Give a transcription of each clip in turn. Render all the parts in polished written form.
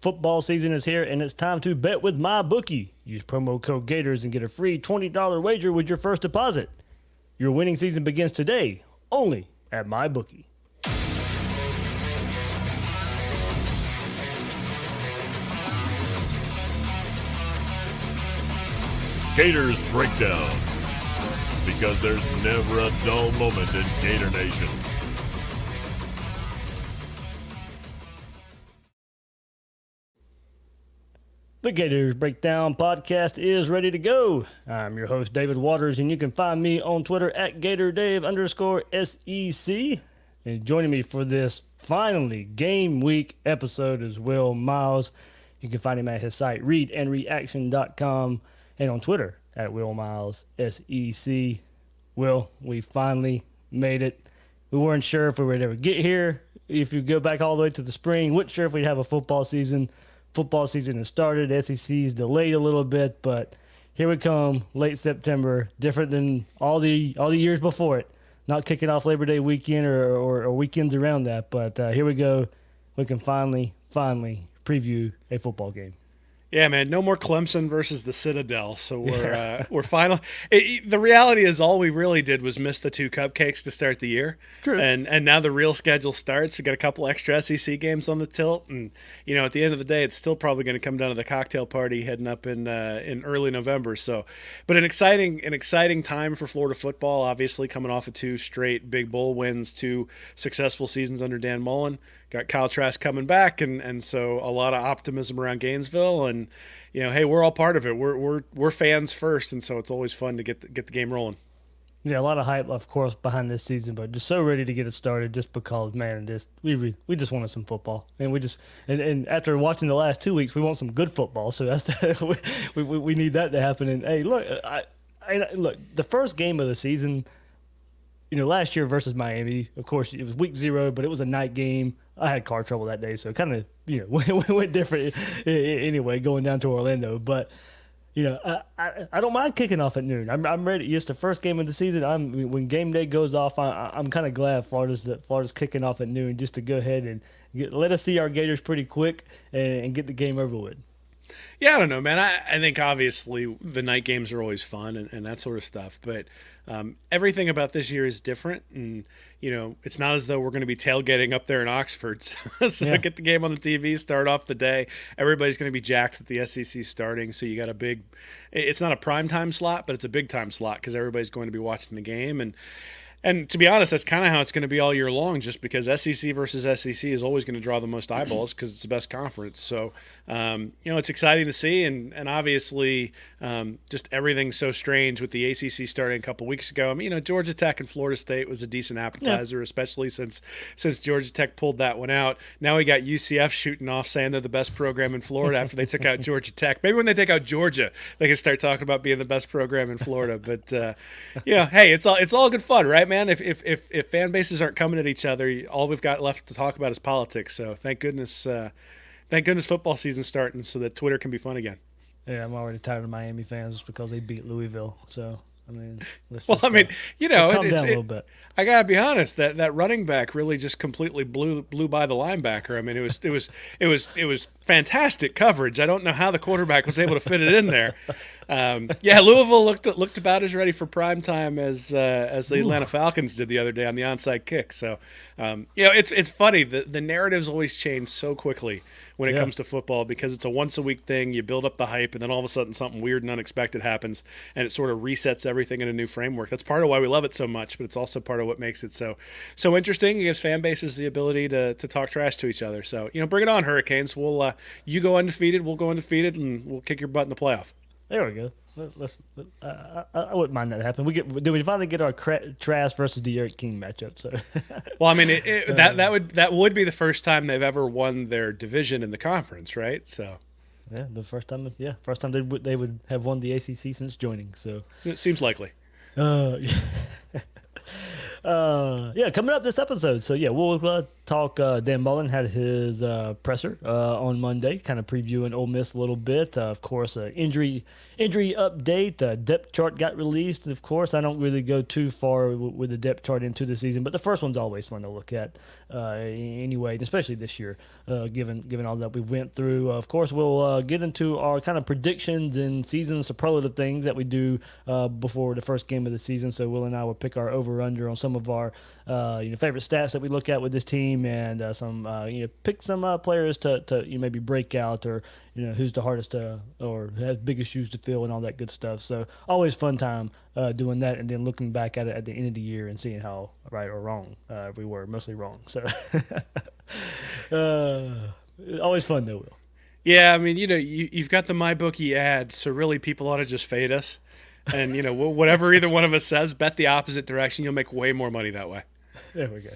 Football season is here, and it's time to bet with my bookie. Use promo code Gators and get a free $20 wager with your first deposit. Your winning season begins today, only at my bookie. Gators Breakdown, because there's never a dull moment in Gator Nation. The Gators Breakdown podcast is ready to go. I'm your host, David Waters, and you can find me on Twitter at GatorDave_SEC. And joining me for this finally game week episode is Will Miles. You can find him at his site, readandreaction.com, and on Twitter at Will Miles SEC. Will, we finally made it. We weren't sure if we would ever get here. If you go back all the way to the spring, weren't sure if we'd have a football season. Football season has started. SEC's delayed a little bit, but here we come, late September, different than all the years before it. Not kicking off Labor Day weekend or weekends around that, but here we go. We can finally preview a football game. Yeah, man, no more Clemson versus the Citadel. So we're final. The reality is all we really did was miss the two cupcakes to start the year. True. And now the real schedule starts. We got a couple extra SEC games on the tilt, and at the end of the day, it's still probably going to come down to the cocktail party heading up in early November. So, but an exciting time for Florida football. Obviously, coming off of two straight Big Bowl wins, two successful seasons under Dan Mullen. Got Kyle Trask coming back, and so a lot of optimism around Gainesville, and hey, we're all part of it. We're fans first, and so it's always fun to get the game rolling. Yeah, a lot of hype, of course, behind this season, but just so ready to get it started. Just because, man, we just wanted some football, and and after watching the last 2 weeks, we want some good football. So that's we need that to happen. And hey, look, look, the first game of the season. Last year versus Miami, of course, it was week 0, but it was a night game. I had car trouble that day, so it kind of, went different anyway, going down to Orlando. But, I don't mind kicking off at noon. I'm ready. It's the first game of the season. When game day goes off, I'm kind of glad Florida's kicking off at noon just to go ahead and let us see our Gators pretty quick and get the game over with. Yeah, I don't know, man. I think obviously the night games are always fun and that sort of stuff, but everything about this year is different, and it's not as though we're going to be tailgating up there in Oxford. So Yeah. Get the game on the TV, start off the day. Everybody's going to be jacked that the SEC starting, so you got it's not a prime time slot, but it's a big time slot because everybody's going to be watching the game. And to be honest, that's kind of how it's going to be all year long, just because SEC versus SEC is always going to draw the most eyeballs because it's the best conference. So, it's exciting to see. And obviously, just everything's so strange with the ACC starting a couple weeks ago. I mean, Georgia Tech and Florida State was a decent appetizer, especially since Georgia Tech pulled that one out. Now we got UCF shooting off saying they're the best program in Florida after they took out Georgia Tech. Maybe when they take out Georgia, they can start talking about being the best program in Florida. But, hey, it's all good fun, right, man? If fan bases aren't coming at each other, all we've got left to talk about is politics. So thank goodness football season's starting so that Twitter can be fun again. Yeah, I'm already tired of Miami fans just because they beat Louisville. So, let's calm down a little bit. I gotta be honest, that running back really just completely blew by the linebacker. I mean, it was fantastic coverage. I don't know how the quarterback was able to fit it in there. Louisville looked about as ready for prime time as the Atlanta Falcons did the other day on the onside kick. So, it's funny. The narratives always change so quickly when it comes to football because it's a once-a-week thing. You build up the hype, and then all of a sudden something weird and unexpected happens, and it sort of resets everything in a new framework. That's part of why we love it so much, but it's also part of what makes it so interesting. It gives fan bases the ability to talk trash to each other. So, bring it on, Hurricanes. We'll you go undefeated, we'll go undefeated, and we'll kick your butt in the playoff. There we go. I wouldn't mind that happen. Did we finally get our Trask versus the Eric King matchup? So, well, I mean, that would be the first time they've ever won their division in the conference, right? So, yeah, first time they would have won the ACC since joining. So it seems likely. Yeah. Yeah, coming up this episode. So yeah, we'll talk. Dan Mullen had his presser on Monday, kind of previewing Ole Miss a little bit. Of course, injury update. Depth chart got released. Of course, I don't really go too far with the depth chart into the season, but the first one's always fun to look at anyway, and especially this year, given all that we went through. Of course, we'll get into our kind of predictions and season superlative things that we do before the first game of the season. So Will and I will pick our over/under on some of our favorite stats that we look at with this team, and pick some players to maybe break out, or who's the hardest or has biggest shoes to fill and all that good stuff. So always fun time doing that, and then looking back at it at the end of the year and seeing how right or wrong we were. Mostly wrong. So always fun though, Will. Yeah, I mean, you've got the MyBookie ads, so really people ought to just fade us. And, whatever either one of us says, bet the opposite direction. You'll make way more money that way. There we go.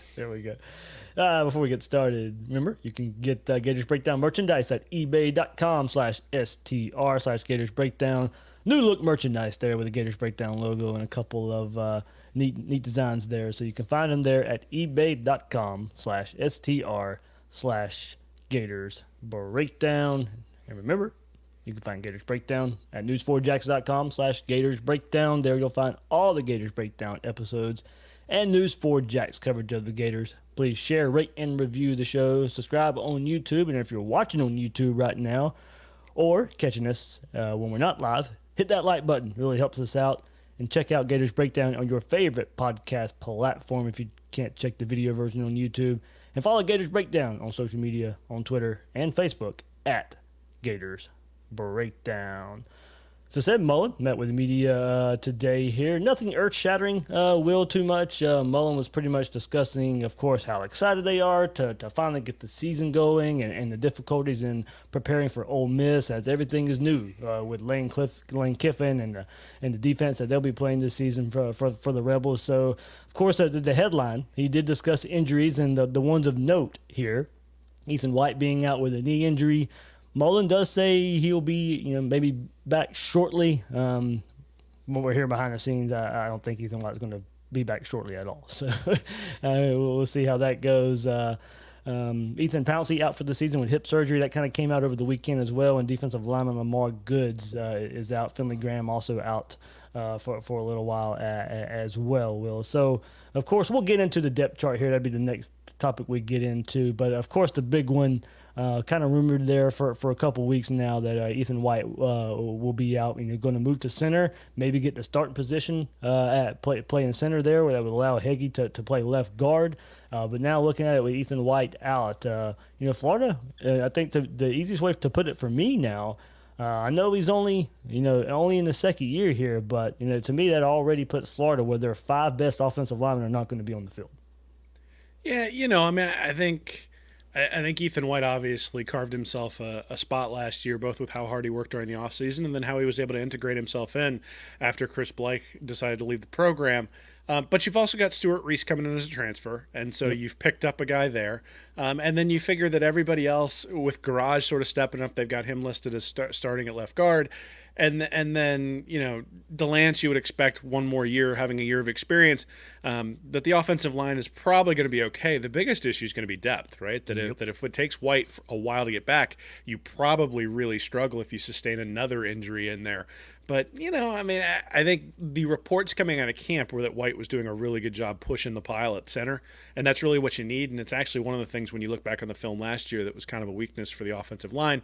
Before we get started, remember, you can get Gators Breakdown merchandise at ebay.com/str/Gators Breakdown. New look merchandise there with the Gators Breakdown logo and a couple of neat designs there. So you can find them there at ebay.com/str/Gators Breakdown. And remember, you can find Gators Breakdown at news4jax.com/Gators Breakdown. There you'll find all the Gators Breakdown episodes and News4Jax coverage of the Gators. Please share, rate, and review the show. Subscribe on YouTube. And if you're watching on YouTube right now or catching us when we're not live, hit that like button. It really helps us out. And check out Gators Breakdown on your favorite podcast platform if you can't check the video version on YouTube. And follow Gators Breakdown on social media, on Twitter and Facebook at Gators Breakdown. So said Mullen met with the media today here. Nothing earth-shattering, Will, too much. Mullen was pretty much discussing, of course, how excited they are to finally get the season going, and the difficulties in preparing for Ole Miss, as everything is new with Lane Kiffin and the defense that they'll be playing this season for the Rebels. So, of course, the headline, he did discuss injuries, and the ones of note here. Ethan White being out with a knee injury. Mullen does say he'll be, maybe back shortly. When we're here behind the scenes, I don't think Ethan White's going to be back shortly at all. So we'll see how that goes. Ethan Pouncey out for the season with hip surgery. That kind of came out over the weekend as well. And defensive lineman Lamar Goods is out. Finley Graham also out for a little while as well, Will. So, of course, we'll get into the depth chart here. That'd be the next topic we get into. But, of course, the big one, kind of rumored there for a couple weeks now that Ethan White will be out. Going to move to center, maybe get the starting position at playing center there, where that would allow Heggie to play left guard. But now looking at it with Ethan White out, Florida, I think the easiest way to put it for me now, I know he's only in the second year here, but to me that already puts Florida where their 5 best offensive linemen are not going to be on the field. Yeah, I think Ethan White obviously carved himself a spot last year, both with how hard he worked during the offseason and then how he was able to integrate himself in after Chris Blake decided to leave the program. But you've also got Stuart Reese coming in as a transfer, and so you've picked up a guy there. And then you figure that everybody else, with Garage sort of stepping up, they've got him listed as starting at left guard. And then Delance, you would expect one more year, having a year of experience, that the offensive line is probably going to be okay. The biggest issue is going to be depth, right? That if it takes White a while to get back, you probably really struggle if you sustain another injury in there. But, I think the reports coming out of camp were that White was doing a really good job pushing the pile at center, and that's really what you need. And it's actually one of the things when you look back on the film last year that was kind of a weakness for the offensive line.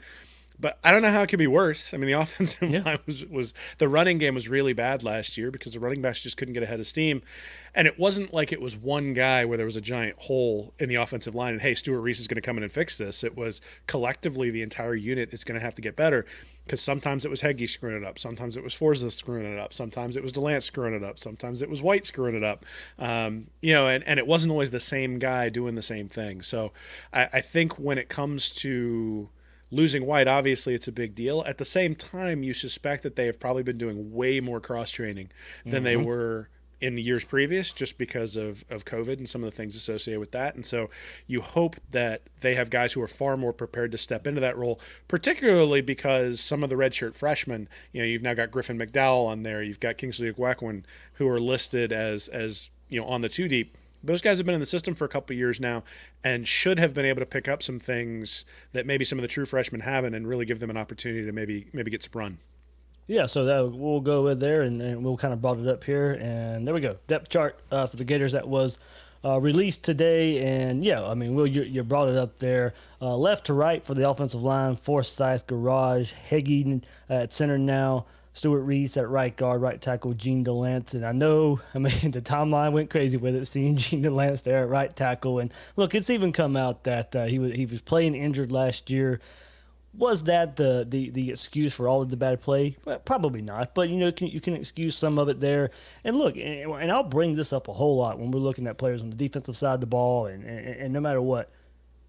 But I don't know how it could be worse. I mean, the offensive line was the running game was really bad last year because the running backs just couldn't get ahead of steam. And it wasn't like it was one guy where there was a giant hole in the offensive line and, hey, Stuart Reese is going to come in and fix this. It was collectively the entire unit is going to have to get better because sometimes it was Heggie screwing it up. Sometimes it was Forza screwing it up. Sometimes it was Delance screwing it up. Sometimes it was White screwing it up. And it wasn't always the same guy doing the same thing. So I think when it comes to losing White, obviously it's a big deal. At the same time, you suspect that they have probably been doing way more cross-training than they were in the years previous just because of COVID and some of the things associated with that. And so you hope that they have guys who are far more prepared to step into that role, particularly because some of the redshirt freshmen, you've now got Griffin McDowell on there. You've got Kingsley Ogwekwan, who are listed as on the 2 deep. Those guys have been in the system for a couple of years now and should have been able to pick up some things that maybe some of the true freshmen haven't and really give them an opportunity to maybe get some run. Yeah, so that we'll go with there, and we'll kind of brought it up here, and there we go. Depth chart for the Gators that was released today, and yeah, I mean, Will, you brought it up there. Left to right for the offensive line: Forsyth, Garage, Heggie at center now, Stuart Reese at right guard, right tackle, Gene DeLance, and I mean, the timeline went crazy with it, seeing Gene DeLance there at right tackle, and look, it's even come out that he was playing injured last year. Was that the excuse for all of the bad play? Well, probably not, but you can excuse some of it there. And look, and I'll bring this up a whole lot when we're looking at players on the defensive side of the ball, and no matter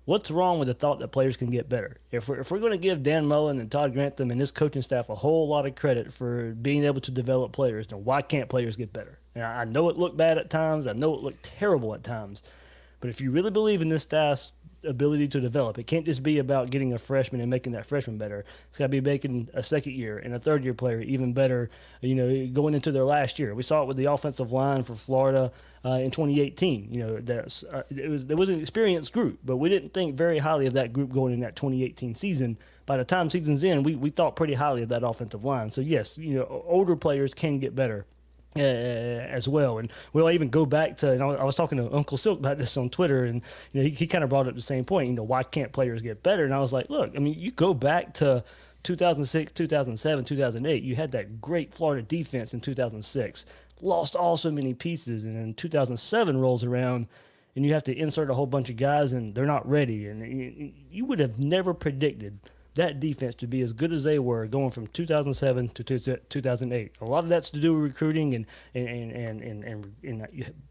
what's wrong with the thought that players can get better? If we're going to give Dan Mullen and Todd Grantham and his coaching staff a whole lot of credit for being able to develop players, then why can't players get better? And I know it looked bad at times, I know it looked terrible at times, but if you really believe in this staff's ability to develop, it can't just be about getting a freshman and making that freshman better. It's got to be making a second year and a third year player even better, going into their last year. We saw it with the offensive line for Florida in 2018. It was an experienced group, but we didn't think very highly of that group going in that 2018 season. By the time season's in, we thought pretty highly of that offensive line. So yes, older players can get better as well. And we'll even go back to, and I was talking to Uncle Silk about this on Twitter, and he kind of brought up the same point, why can't players get better? And I was like, look, I mean, you go back to 2006, 2007, 2008, you had that great Florida defense in 2006, lost all so many pieces, and then 2007 rolls around and you have to insert a whole bunch of guys and they're not ready, and you would have never predicted that defense to be as good as they were going from 2007 to 2008. A lot of that's to do with recruiting and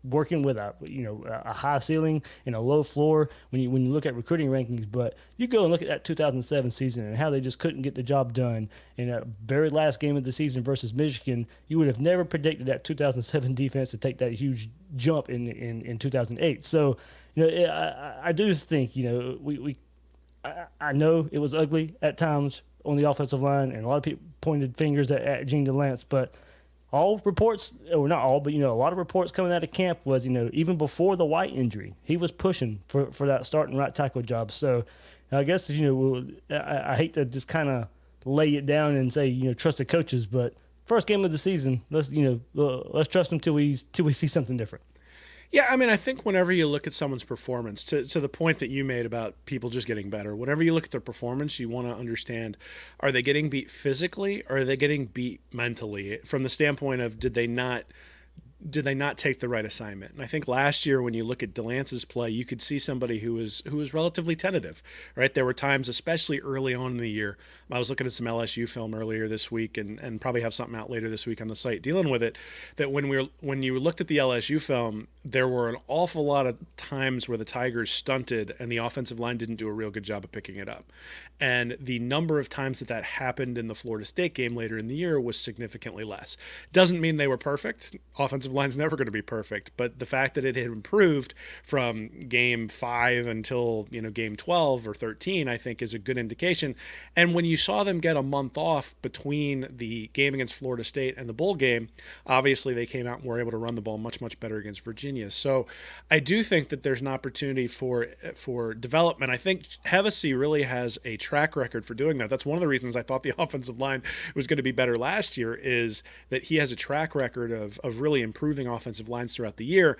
working with a high ceiling and a low floor when you look at recruiting rankings. But you go and look at that 2007 season and how they just couldn't get the job done in that very last game of the season versus Michigan. You would have never predicted that 2007 defense to take that huge jump in 2008. So I do think I know it was ugly at times on the offensive line, and a lot of people pointed fingers at Gene DeLance, but all reports, or not all, but a lot of reports coming out of camp was, even before the White injury, he was pushing for that starting right tackle job. So I guess, I hate to just kind of lay it down and say, trust the coaches, but first game of the season, let's trust them till we see something different. Yeah, I mean, I think whenever you look at someone's performance, to the point that you made about people just getting better, whenever you look at their performance, you want to understand, are they getting beat physically or are they getting beat mentally? From the standpoint of, did they not take the right assignment? And I think last year, when you look at DeLance's play, you could see somebody who was relatively tentative, right? There were times, especially early on in the year, I was looking at some LSU film earlier this week and probably have something out later this week on the site dealing with it, that when you looked at the LSU film, there were an awful lot of times where the Tigers stunted and the offensive line didn't do a real good job of picking it up. And the number of times that happened in the Florida State game later in the year was significantly less. Doesn't mean they were perfect. Offensive line's never going to be perfect, but the fact that it had improved from game 5 until game 12 or 13, I think, is a good indication. And when you saw them get a month off between the game against Florida State and the bowl game, obviously they came out and were able to run the ball much better against Virginia. So I do think that there's an opportunity for development. I think Hevesy really has a track record for doing that. That's one of the reasons I thought the offensive line was going to be better last year, is that he has a track record of really improving offensive lines throughout the year.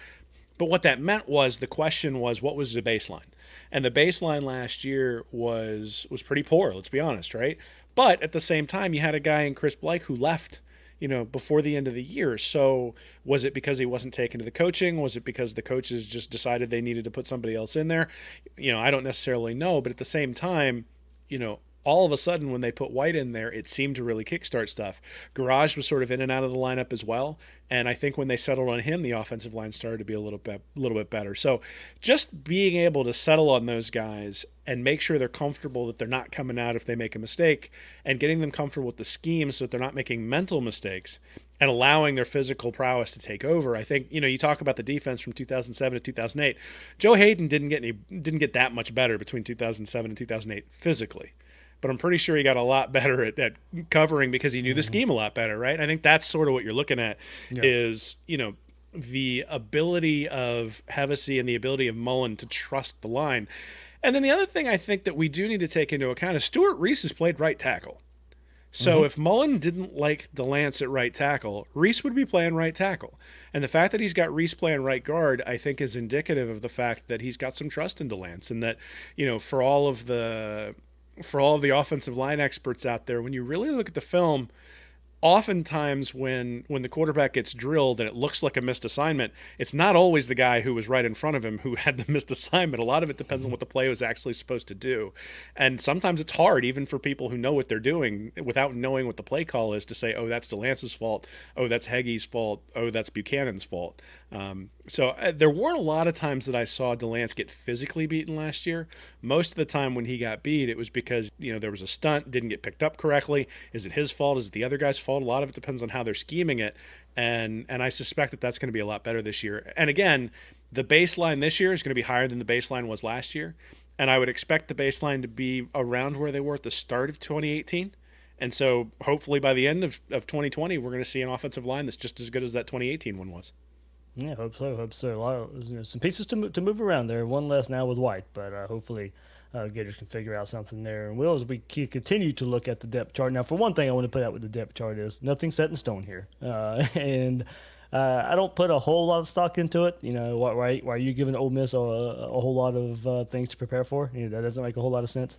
But what that meant was, the question was, what was the baseline? And the baseline last year was pretty poor, let's be honest, right? But at the same time, you had a guy in Chris Blake who left before the end of the year. So was it because he wasn't taken to the coaching? Was it because the coaches just decided they needed to put somebody else in there? I don't necessarily know, but at the same time, all of a sudden when they put White in there, it seemed to really kickstart stuff. Garage was sort of in and out of the lineup as well, and I think when they settled on him, the offensive line started to be a little bit better. So just being able to settle on those guys and make sure they're comfortable that they're not coming out if they make a mistake, and getting them comfortable with the scheme so that they're not making mental mistakes and allowing their physical prowess to take over. I think, you talk about the defense from 2007 to 2008. Joe Hayden didn't get that much better between 2007 and 2008 physically. But I'm pretty sure he got a lot better at covering because he knew the scheme a lot better, right? And I think that's sort of what you're looking at is, the ability of Hevesy and the ability of Mullen to trust the line. And then the other thing I think that we do need to take into account is Stuart Reese has played right tackle. So if Mullen didn't like DeLance at right tackle, Reese would be playing right tackle. And the fact that he's got Reese playing right guard, I think, is indicative of the fact that he's got some trust in DeLance, and that, for all of the offensive line experts out there, when you really look at the film, oftentimes when the quarterback gets drilled and it looks like a missed assignment, it's not always the guy who was right in front of him who had the missed assignment. A lot of it depends on what the play was actually supposed to do. And sometimes it's hard, even for people who know what they're doing, without knowing what the play call is, to say, oh, that's DeLance's fault, oh, that's Heggie's fault, oh, that's Buchanan's fault. So there weren't a lot of times that I saw DeLance get physically beaten last year. Most of the time when he got beat, it was because, there was a stunt, didn't get picked up correctly. Is it his fault? Is it the other guy's fault? A lot of it depends on how they're scheming it. And I suspect that that's going to be a lot better this year. And again, the baseline this year is going to be higher than the baseline was last year. And I would expect the baseline to be around where they were at the start of 2018. And so hopefully by the end of 2020, we're going to see an offensive line that's just as good as that 2018 one was. Yeah, hope so. A lot of some pieces to move around there. One less now with White, but hopefully Gators can figure out something there. And as we continue to look at the depth chart. Now, for one thing, I want to put out with the depth chart is nothing set in stone here, and I don't put a whole lot of stock into it. Why are you giving Ole Miss a whole lot of things to prepare for? That doesn't make a whole lot of sense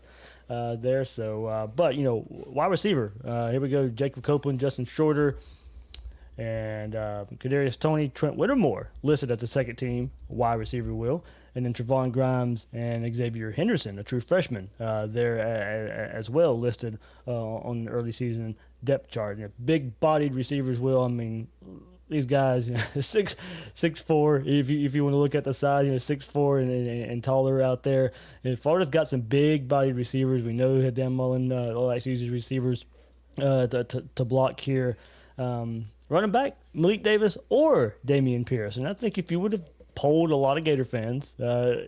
there. So, but wide receiver. Here we go: Jacob Copeland, Justin Shorter. And Kadarius Toney, Trent Whittemore listed as the second team wide receiver will. And then Trevon Grimes and Xavier Henderson, a true freshman, there as well listed on the early season depth chart. Big-bodied receivers will. I mean, these guys, 6'4", if you want to look at the size, 6'4" and taller out there. And Florida's got some big-bodied receivers. We know Dan Mullen likes to use his receivers to block here. Running back, Malik Davis or Damian Pierce. And I think if you would have polled a lot of Gator fans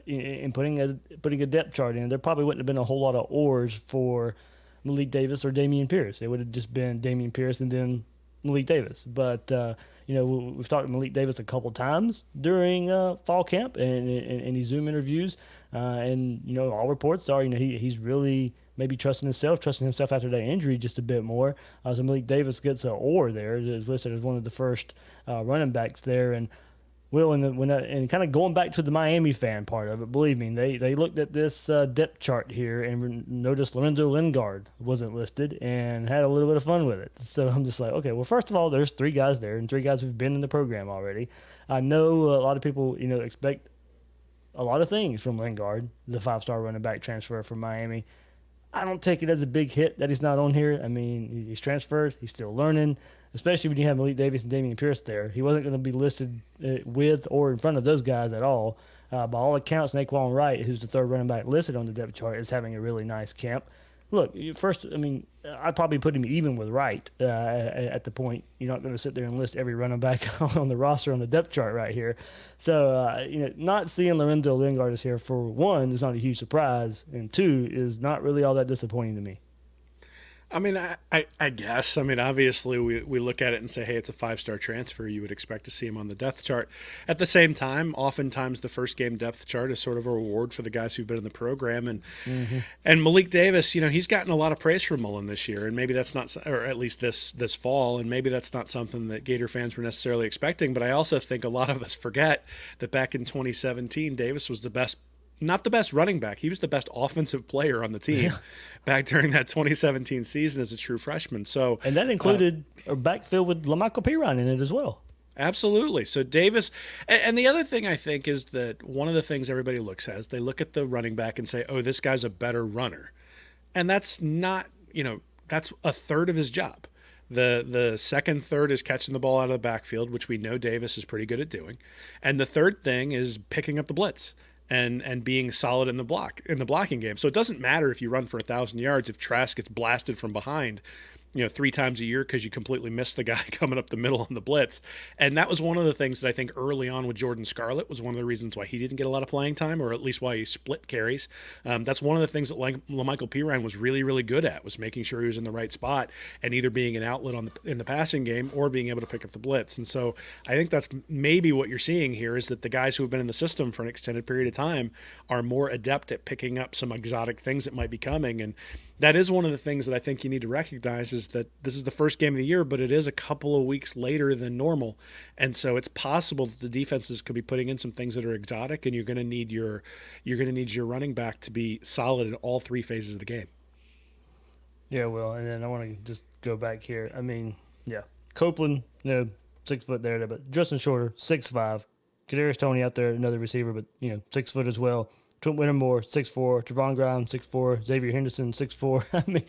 in putting a depth chart in, there probably wouldn't have been a whole lot of ors for Malik Davis or Damian Pierce. It would have just been Damian Pierce and then Malik Davis. But, we've talked to Malik Davis a couple times during fall camp and in his Zoom interviews. And all reports are, he's really maybe trusting himself after that injury just a bit more. So Malik Davis gets an or there. Is listed as one of the first running backs there. And and kind of going back to the Miami fan part of it, believe me, they looked at this depth chart here and noticed Lorenzo Lingard wasn't listed and had a little bit of fun with it. So I'm just like, okay, well, first of all, there's three guys there and three guys who've been in the program already. I know a lot of people, expect a lot of things from Lingard, the 5-star running back transfer from Miami. I don't take it as a big hit that he's not on here. I mean, he's transferred. He's still learning, especially when you have Malik Davis and Damian Pierce there. He wasn't going to be listed with or in front of those guys at all. By all accounts, Naquan Wright, who's the third running back listed on the depth chart, is having a really nice camp. Look, first, I mean, I'd probably put him even with Wright at the point. You're not going to sit there and list every running back on the roster on the depth chart right here. So, not seeing Lorenzo Lingard is here, for one, is not a huge surprise, and two, is not really all that disappointing to me. I mean, I guess. I mean, obviously, we look at it and say, hey, it's a 5-star transfer. You would expect to see him on the depth chart. At the same time, oftentimes the first game depth chart is sort of a reward for the guys who've been in the program. And Malik Davis, he's gotten a lot of praise from Mullen this year, and maybe that's not, or at least this fall, and maybe that's not something that Gator fans were necessarily expecting. But I also think a lot of us forget that back in 2017, Davis was not the best running back. He was the best offensive player on the team back during that 2017 season as a true freshman. So, and that included a backfield with LaMichael Piron in it as well. Absolutely. So Davis, and the other thing I think is that one of the things everybody looks at is they look at the running back and say, oh, this guy's a better runner. And that's not, that's a third of his job. The second third is catching the ball out of the backfield, which we know Davis is pretty good at doing. And the third thing is picking up the blitz and being solid in the blocking game. So it doesn't matter if you run for 1,000 yards if Trask gets blasted from behind. 3 times a year because you completely missed the guy coming up the middle on the blitz. And that was one of the things that I think early on with Jordan Scarlett was one of the reasons why he didn't get a lot of playing time, or at least why he split carries. That's one of the things that Michael Pirine was really, really good at, was making sure he was in the right spot and either being an outlet in the passing game or being able to pick up the blitz. And so I think that's maybe what you're seeing here, is that the guys who have been in the system for an extended period of time are more adept at picking up some exotic things that might be coming. And that is one of the things that I think you need to recognize, is that this is the first game of the year, but it is a couple of weeks later than normal. And so it's possible that the defenses could be putting in some things that are exotic, and you're going to need your running back to be solid in all 3 phases of the game. Yeah, well, and then I want to just go back here. I mean, yeah, Copeland, 6 foot there, but Justin Shorter, 6'5". Kadarius Toney out there, another receiver, but 6 foot as well. Trent Whittemore, 6'4". Trevon Grimes, 6'4". Xavier Henderson, 6'4". I mean,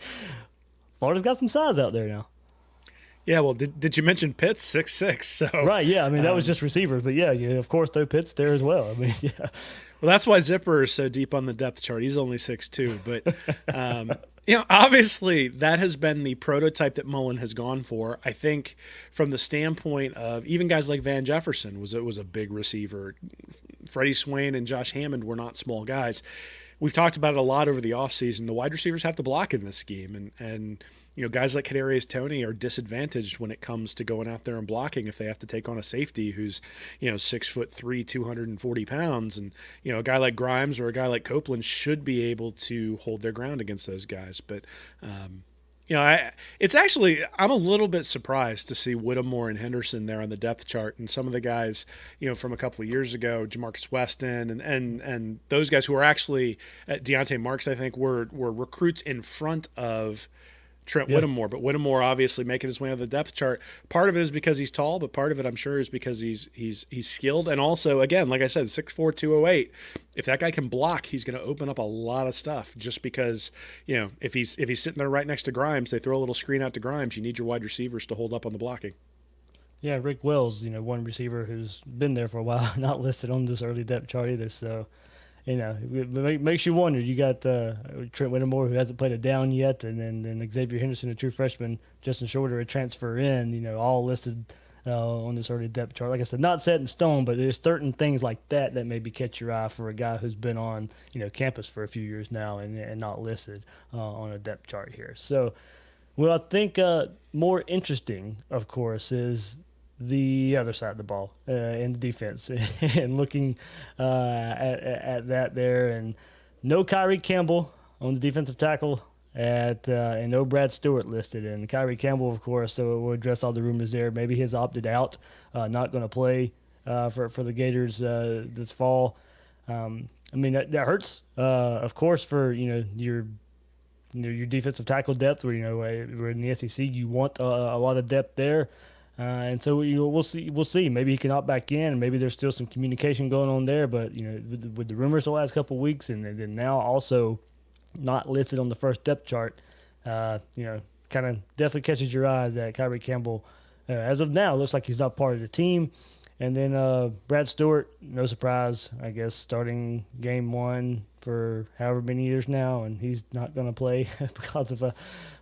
Florida's got some size out there now. Yeah, well, did you mention Pitts, 6'6"? So right, yeah. I mean, that was just receivers, but yeah, of course, throw Pitts there as well. I mean, yeah. Well, that's why Zipper is so deep on the depth chart. He's only 6'2", but obviously that has been the prototype that Mullen has gone for. I think from the standpoint of even guys like Van Jefferson was a big receiver. Freddie Swain and Josh Hammond were not small guys. We've talked about it a lot over the offseason. The wide receivers have to block in this scheme, and guys like Kadarius Toney are disadvantaged when it comes to going out there and blocking if they have to take on a safety who's 6'3", 240 pounds, and a guy like Grimes or a guy like Copeland should be able to hold their ground against those guys. But I'm a little bit surprised to see Whittemore and Henderson there on the depth chart, and some of the guys from a couple of years ago, Jamarcus Weston and those guys who are actually Deontay Marks, I think were recruits in front of Trent Whittemore, but Whittemore obviously making his way on the depth chart. Part of it is because he's tall, but part of it I'm sure is because he's skilled, and also again, like I said, 6'4", 208. If that guy can block, he's going to open up a lot of stuff. Just because if he's sitting there right next to Grimes, they throw a little screen out to Grimes. You need your wide receivers to hold up on the blocking. Yeah, Rick Wells, one receiver who's been there for a while, not listed on this early depth chart either. So. It makes you wonder. You got Trent Whittemore, who hasn't played a down yet, and then Xavier Henderson, a true freshman, Justin Shorter, a transfer in, all listed on this early depth chart. Like I said, not set in stone, but there's certain things like that maybe catch your eye for a guy who's been on, campus for a few years now and not listed on a depth chart here. So, well, I think more interesting, of course, is the other side of the ball in the defense and looking at that there, and no Kyrie Campbell on the defensive tackle and no Brad Stewart listed. And Kyrie Campbell, of course, so we'll address all the rumors there. Maybe he's opted out, not going to play for the Gators this fall. I mean, that hurts, of course, for your defensive tackle depth. Where we're in the SEC, you want a lot of depth there. And so we'll see. Maybe he can opt back in, and maybe there's still some communication going on there. But with the rumors the last couple of weeks, and then now also not listed on the first depth chart, kind of definitely catches your eye that Kyrie Campbell, as of now, looks like he's not part of the team. And then Brad Stewart, no surprise, I guess, starting game 1 for however many years now, and he's not going to play because of a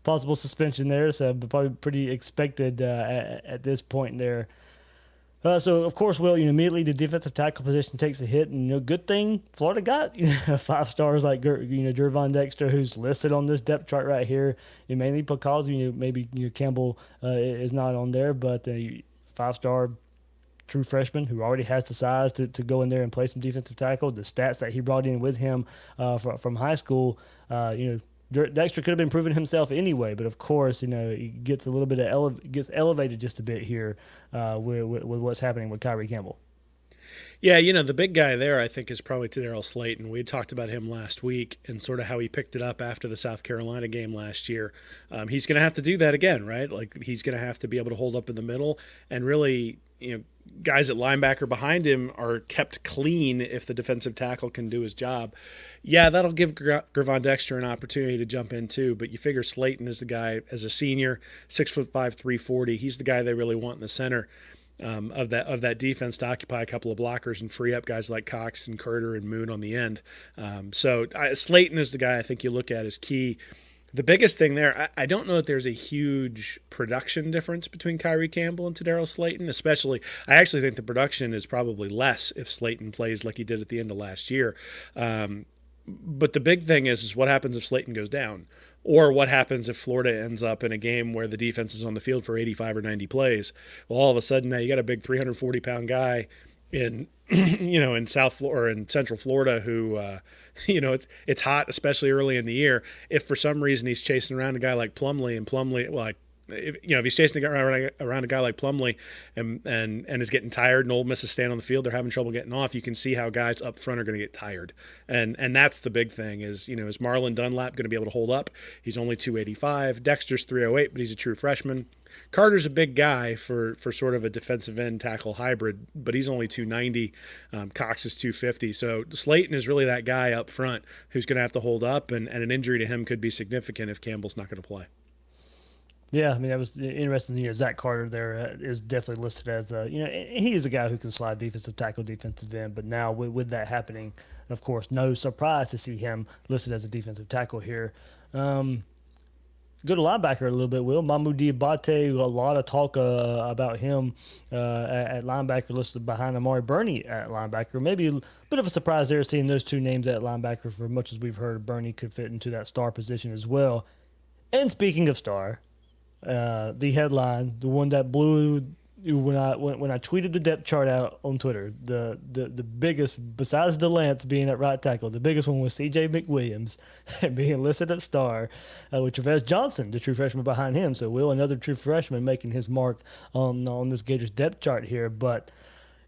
possible suspension there. So probably pretty expected at this point there. So, of course, immediately the defensive tackle position takes a hit, and good thing Florida got 5 stars like Gervon Dexter, who's listed on this depth chart right here, mainly because maybe Campbell is not on there, but 5-star true freshman who already has the size to go in there and play some defensive tackle. The stats that he brought in with him from high school, Dexter could have been proving himself anyway, but of course, he gets a little bit gets elevated just a bit here with what's happening with Kyrie Campbell. Yeah, the big guy there, I think, is probably Darrell Slayton. We had talked about him last week and sort of how he picked it up after the South Carolina game last year. He's going to have to do that again, right? Like, he's going to have to be able to hold up in the middle, and really, guys at linebacker behind him are kept clean if the defensive tackle can do his job. Yeah, that'll give Gervon Dexter an opportunity to jump in too, but you figure Slayton is the guy, as a senior, 6'5", 340. He's the guy they really want in the center of that defense to occupy a couple of blockers and free up guys like Cox and Carter and Moon on the end. So Slayton is the guy I think you look at as key The biggest thing there, I don't know that there's a huge production difference between Kyrie Campbell and Tadaro Slayton, especially. I actually think the production is probably less if Slayton plays like he did at the end of last year. But the big thing is what happens if Slayton goes down? Or what happens if Florida ends up in a game where the defense is on the field for 85 or 90 plays? Well, all of a sudden now you got a big 340-pound guy in in South Florida or in Central Florida who it's hot, especially early in the year. If for some reason he's chasing around a guy like Plumlee, and Plumlee, well, if he's chasing around a guy like Plumlee and is getting tired, and Ole Miss is standing on the field, they're having trouble getting off. You can see how guys up front are going to get tired, and that's the big thing. Is Marlon Dunlap going to be able to hold up? He's only 285. Dexter's 308, but he's a true freshman. Carter's a big guy for sort of a defensive end tackle hybrid, but he's only 290. Cox is 250. So Slayton is really that guy up front who's going to have to hold up, and an injury to him could be significant if Campbell's not going to play. Yeah, I mean, that was interesting. Zach Carter there is definitely listed as he is a guy who can slide defensive tackle, defensive end. But now with that happening, of course, no surprise to see him listed as a defensive tackle here. Go to linebacker a little bit, Will. Mahmoud Diabate, a lot of talk about him at linebacker, listed behind Amari Burney at linebacker. Maybe a bit of a surprise there seeing those two names at linebacker. For much as we've heard, Burney could fit into that star position as well. And speaking of star, the headline, the one that blew when I tweeted the depth chart out on Twitter, the biggest, besides DeLance being at right tackle, the biggest one was C.J. McWilliams being listed at star, with Travis Johnson, the true freshman, behind him. So Will, another true freshman, making his mark on this Gators depth chart here. But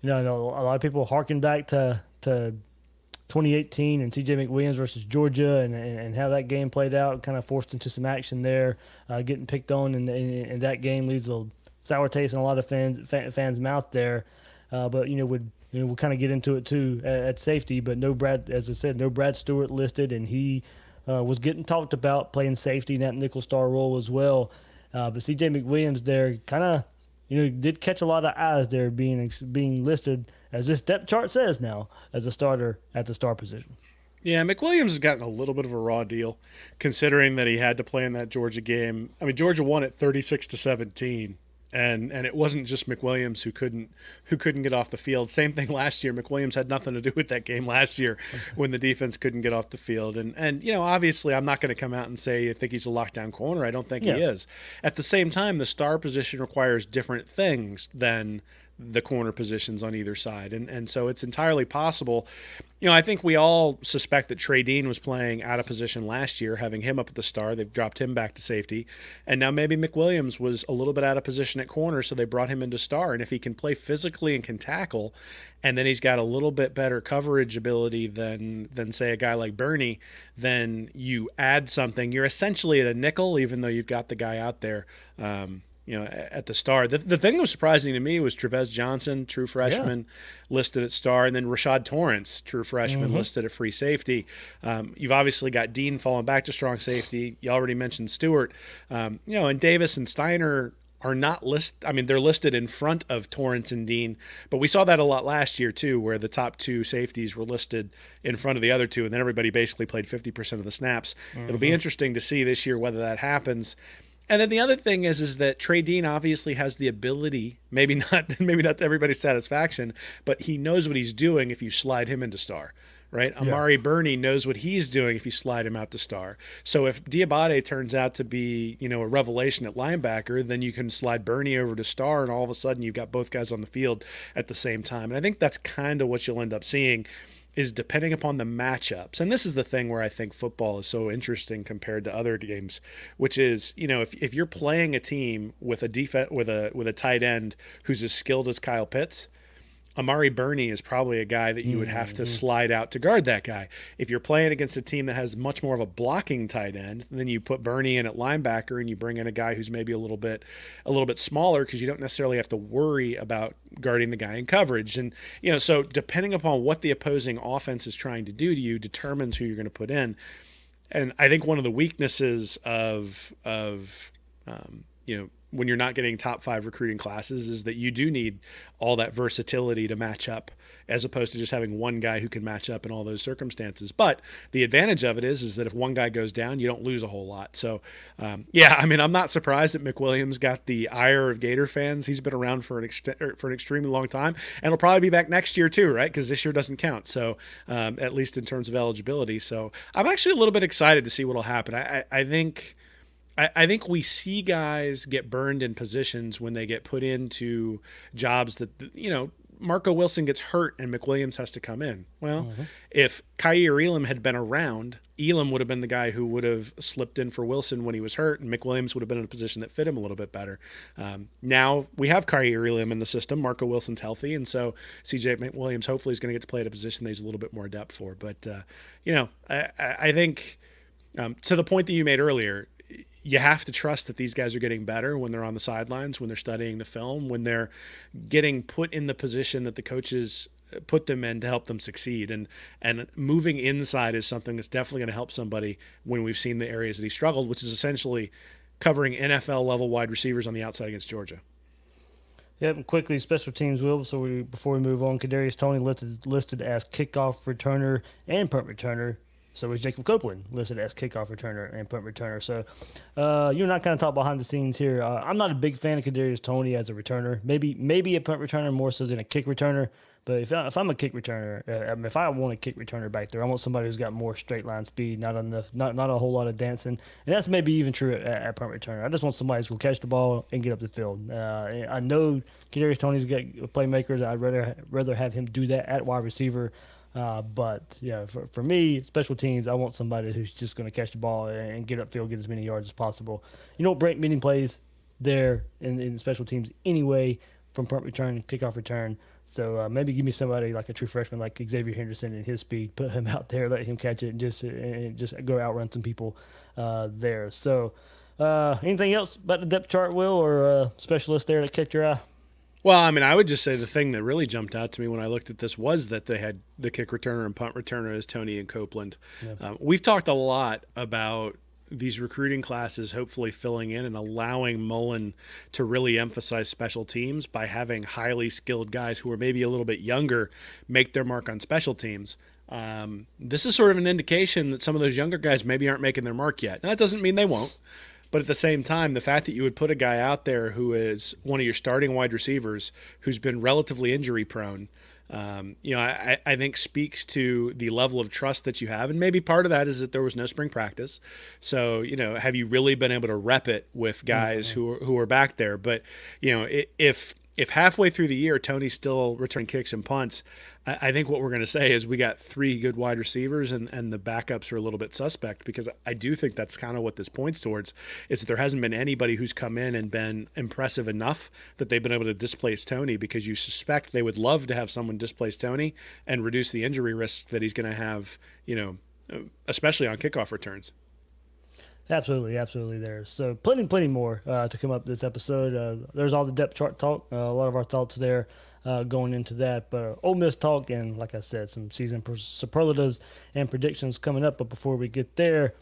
a lot of people harken back to 2018 and C.J. McWilliams versus Georgia and how that game played out, kind of forced into some action there, getting picked on in that game leaves a sour taste in a lot of fans' mouth there. But we'll kind of get into it too at safety. But no Brad, as I said, no Brad Stewart listed, and he was getting talked about playing safety in that nickel star role as well. But C.J. McWilliams there kind of did catch a lot of eyes there, being listed, as this depth chart says now, as a starter at the star position. Yeah, McWilliams has gotten a little bit of a raw deal, considering that he had to play in that Georgia game. I mean, Georgia won it 36-17. And it wasn't just McWilliams who couldn't get off the field. Same thing last year. McWilliams had nothing to do with that game last year when the defense couldn't get off the field. And obviously I'm not going to come out and say I think he's a lockdown corner. I don't think he is. At the same time, the star position requires different things than the corner positions on either side. And so it's entirely possible. I think we all suspect that Trey Dean was playing out of position last year, having him up at the star. They've dropped him back to safety. And now maybe McWilliams was a little bit out of position at corner, so they brought him into star. And if he can play physically and can tackle, and then he's got a little bit better coverage ability than say, a guy like Burney, then you add something. You're essentially at a nickel, even though you've got the guy out there at the star. The thing that was surprising to me was Travis Johnson, true freshman, listed at star, and then Rashad Torrance, true freshman, listed at free safety. You've obviously got Dean falling back to strong safety. You already mentioned Stewart. And Davis and Steiner are not listed. I mean, they're listed in front of Torrance and Dean, but we saw that a lot last year too, where the top two safeties were listed in front of the other two, and then everybody basically played 50% of the snaps. It'll be interesting to see this year whether that happens. And then the other thing is that Trey Dean obviously has the ability, maybe not to everybody's satisfaction, but he knows what he's doing if you slide him into star, right? Amari Burney knows what he's doing if you slide him out to star. So if Diabate turns out to be, a revelation at linebacker, then you can slide Burney over to star, and all of a sudden you've got both guys on the field at the same time. And I think that's kind of what you'll end up seeing, is depending upon the matchups. And this is the thing where I think football is so interesting compared to other games, which is, if you're playing a team with a tight end who's as skilled as Kyle Pitts, Amari Burney is probably a guy that you would have to slide out to guard that guy. If you're playing against a team that has much more of a blocking tight end, then you put Burney in at linebacker and you bring in a guy who's maybe a little bit smaller, because you don't necessarily have to worry about guarding the guy in coverage. And so depending upon what the opposing offense is trying to do to you determines who you're going to put in. And I think one of the weaknesses of when you're not getting top 5 recruiting classes is that you do need all that versatility to match up, as opposed to just having one guy who can match up in all those circumstances. But the advantage of it is that if one guy goes down, you don't lose a whole lot. So, I'm not surprised that McWilliams got the ire of Gator fans. He's been around for an extremely long time, and he'll probably be back next year too, right? Because this year doesn't count. So, at least in terms of eligibility. So, I'm actually a little bit excited to see what will happen. I think we see guys get burned in positions when they get put into jobs that, Marco Wilson gets hurt and McWilliams has to come in. Well, if Kaiir Elam had been around, Elam would have been the guy who would have slipped in for Wilson when he was hurt, and McWilliams would have been in a position that fit him a little bit better. Now we have Kaiir Elam in the system. Marco Wilson's healthy, and so CJ McWilliams hopefully is going to get to play at a position that he's a little bit more adept for. But, I think to the point that you made earlier, you have to trust that these guys are getting better when they're on the sidelines, when they're studying the film, when they're getting put in the position that the coaches put them in to help them succeed. And moving inside is something that's definitely going to help somebody when we've seen the areas that he struggled, which is essentially covering NFL level wide receivers on the outside against Georgia. Yep, and quickly, special teams, Will. So before we move on, Kadarius Toney listed as kickoff returner and punt returner. So is Jacob Copeland listed as kickoff returner and punt returner. So you and I kind of talk behind the scenes here. I'm not a big fan of Kadarius Toney as a returner. Maybe a punt returner more so than a kick returner. But if I'm a kick returner, if I want a kick returner back there, I want somebody who's got more straight line speed, not a whole lot of dancing. And that's maybe even true at punt returner. I just want somebody who's going to catch the ball and get up the field. I know Kadarius Toney's got playmakers. I'd rather have him do that at wide receiver. But for me, special teams, I want somebody who's just going to catch the ball and get upfield, get as many yards as possible. You don't break many plays there in special teams anyway, from punt return, kickoff return. So maybe give me somebody like a true freshman like Xavier Henderson and his speed, put him out there, let him catch it, and just go outrun some people there. So anything else about the depth chart, Will, or specialist there that catch your eye? Well, I would just say the thing that really jumped out to me when I looked at this was that they had the kick returner and punt returner as Toney and Copeland. Yeah. We've talked a lot about these recruiting classes hopefully filling in and allowing Mullen to really emphasize special teams by having highly skilled guys who are maybe a little bit younger make their mark on special teams. This is sort of an indication that some of those younger guys maybe aren't making their mark yet. Now, that doesn't mean they won't. But at the same time, the fact that you would put a guy out there who is one of your starting wide receivers who's been relatively injury prone, I think speaks to the level of trust that you have. And maybe part of that is that there was no spring practice. So, have you really been able to rep it with guys who are back there? But, if halfway through the year Toney's still returning kicks and punts, I think what we're going to say is we got 3 good wide receivers and the backups are a little bit suspect, because I do think that's kind of what this points towards, is that there hasn't been anybody who's come in and been impressive enough that they've been able to displace Toney, because you suspect they would love to have someone displace Toney and reduce the injury risk that he's going to have, especially on kickoff returns. Absolutely there. So plenty more to come up this episode. There's all the depth chart talk, a lot of our thoughts there going into that. But Ole Miss talk, and like I said, some season superlatives and predictions coming up. But before we get there,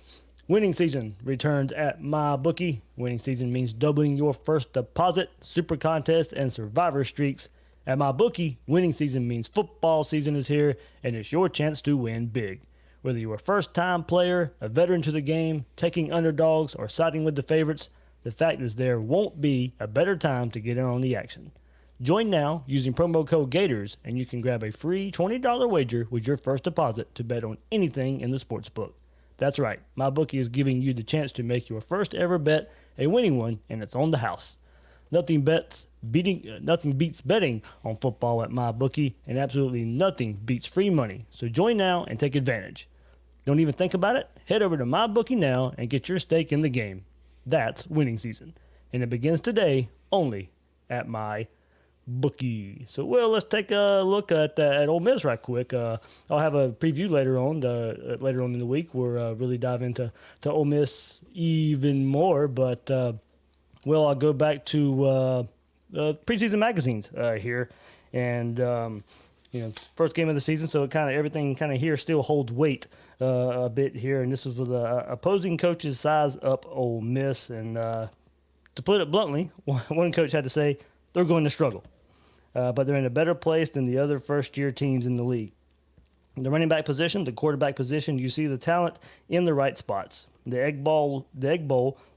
winning season returns at MyBookie. Winning season means doubling your first deposit, super contest, and survivor streaks. At MyBookie, winning season means football season is here, and it's your chance to win big. Whether you're a first-time player, a veteran to the game, taking underdogs, or siding with the favorites, the fact is there won't be a better time to get in on the action. Join now using promo code Gators, and you can grab a free $20 wager with your first deposit to bet on anything in the sportsbook. That's right, MyBookie is giving you the chance to make your first ever bet a winning one, and it's on the house. Nothing beats betting on football at MyBookie, and absolutely nothing beats free money. So join now and take advantage. Don't even think about it. Head over to MyBookie now and get your stake in the game. That's winning season. And it begins today only at MyBookie. So, let's take a look at Ole Miss right quick. I'll have a preview later on in the week. We'll really dive into Ole Miss even more. But, I'll go back to preseason magazines here. And, first game of the season, so everything here still holds weight a bit here. And this is with opposing coaches size up Ole Miss, and To put it bluntly, one coach had to say they're going to struggle, but they're in a better place than the other first-year teams in the league. The running back position, the quarterback position, you see the talent in the right spots. The Egg Bowl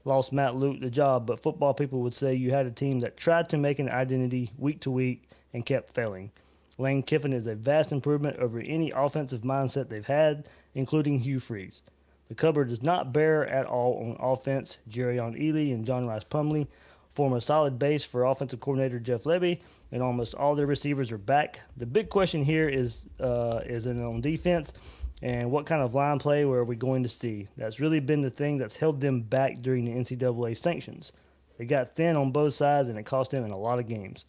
lost Matt Luke the job, but football people would say you had a team that tried to make an identity week to week and kept failing. Lane Kiffin is a vast improvement over any offensive mindset they've had, including Hugh Freeze. The cupboard is not bare at all on offense. Jerrion Ely and John Rice Plumlee form a solid base for offensive coordinator Jeff Lebby, and almost all their receivers are back. The big question here is on defense, and what kind of line play are we going to see? That's really been the thing that's held them back during the NCAA sanctions. They got thin on both sides, and it cost them in a lot of games.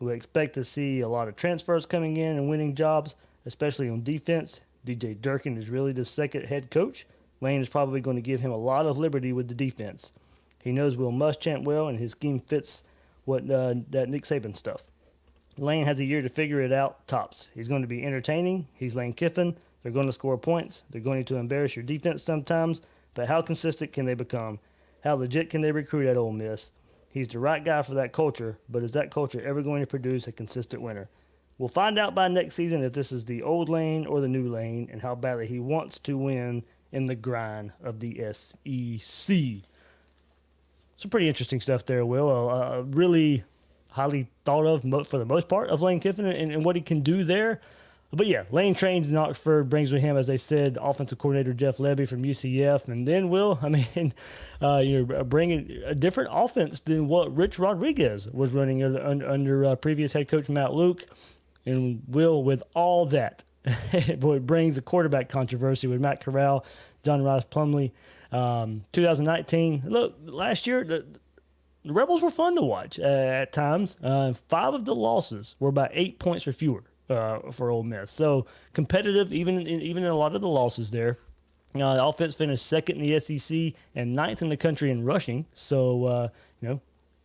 We expect to see a lot of transfers coming in and winning jobs, especially on defense. DJ Durkin is really the second head coach. Lane is probably going to give him a lot of liberty with the defense. He knows Will Muschamp well, and his scheme fits what that Nick Saban stuff. Lane has a year to figure it out, tops. He's going to be entertaining. He's Lane Kiffin. They're going to score points. They're going to embarrass your defense sometimes, but how consistent can they become? How legit can they recruit at Ole Miss? He's the right guy for that culture, but is that culture ever going to produce a consistent winner? We'll find out by next season if this is the old Lane or the new Lane and how badly he wants to win in the grind of the SEC. Some pretty interesting stuff there, Will. Really highly thought of for the most part of Lane Kiffin and what he can do there. But yeah, Lane trains in Oxford, brings with him, as I said, offensive coordinator Jeff Lebby from UCF. And then, Will, you're bringing a different offense than what Rich Rodriguez was running under previous head coach Matt Luke. And, Will, with all that, it brings a quarterback controversy with Matt Corral, John Rice Plumlee. 2019, look, last year, the Rebels were fun to watch at times. 5 of the losses were by 8 points or fewer. For Ole Miss. So competitive, even in a lot of the losses there. The offense finished second in the SEC and 9th in the country in rushing. So,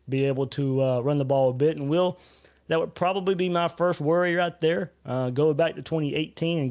be able to run the ball a bit. And that would probably be my first worry right there. Going back to 2018 and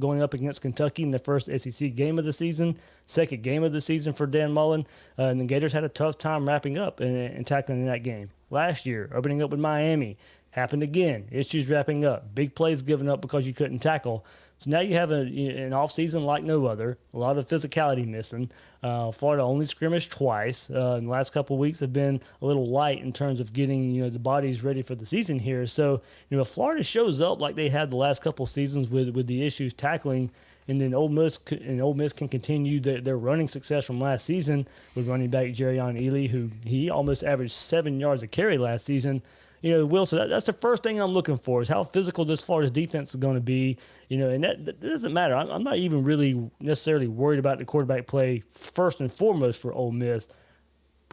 going up against Kentucky in the first SEC game of the season, second game of the season for Dan Mullen. And the Gators had a tough time wrapping up and tackling in that game. Last year, opening up with Miami, happened again. Issues wrapping up. Big plays given up because you couldn't tackle. So now you have an offseason like no other. A lot of physicality missing. Florida only scrimmaged twice. In the last couple of weeks have been a little light in terms of getting the bodies ready for the season here. So if Florida shows up like they had the last couple of seasons with the issues tackling, and then Ole Miss can continue their running success from last season with running back Jerrion Ely, who he almost averaged 7 yards a carry last season. Will, so that's the first thing I'm looking for is how physical this Florida's defense is going to be. And that doesn't matter. I'm not even really necessarily worried about the quarterback play first and foremost for Ole Miss.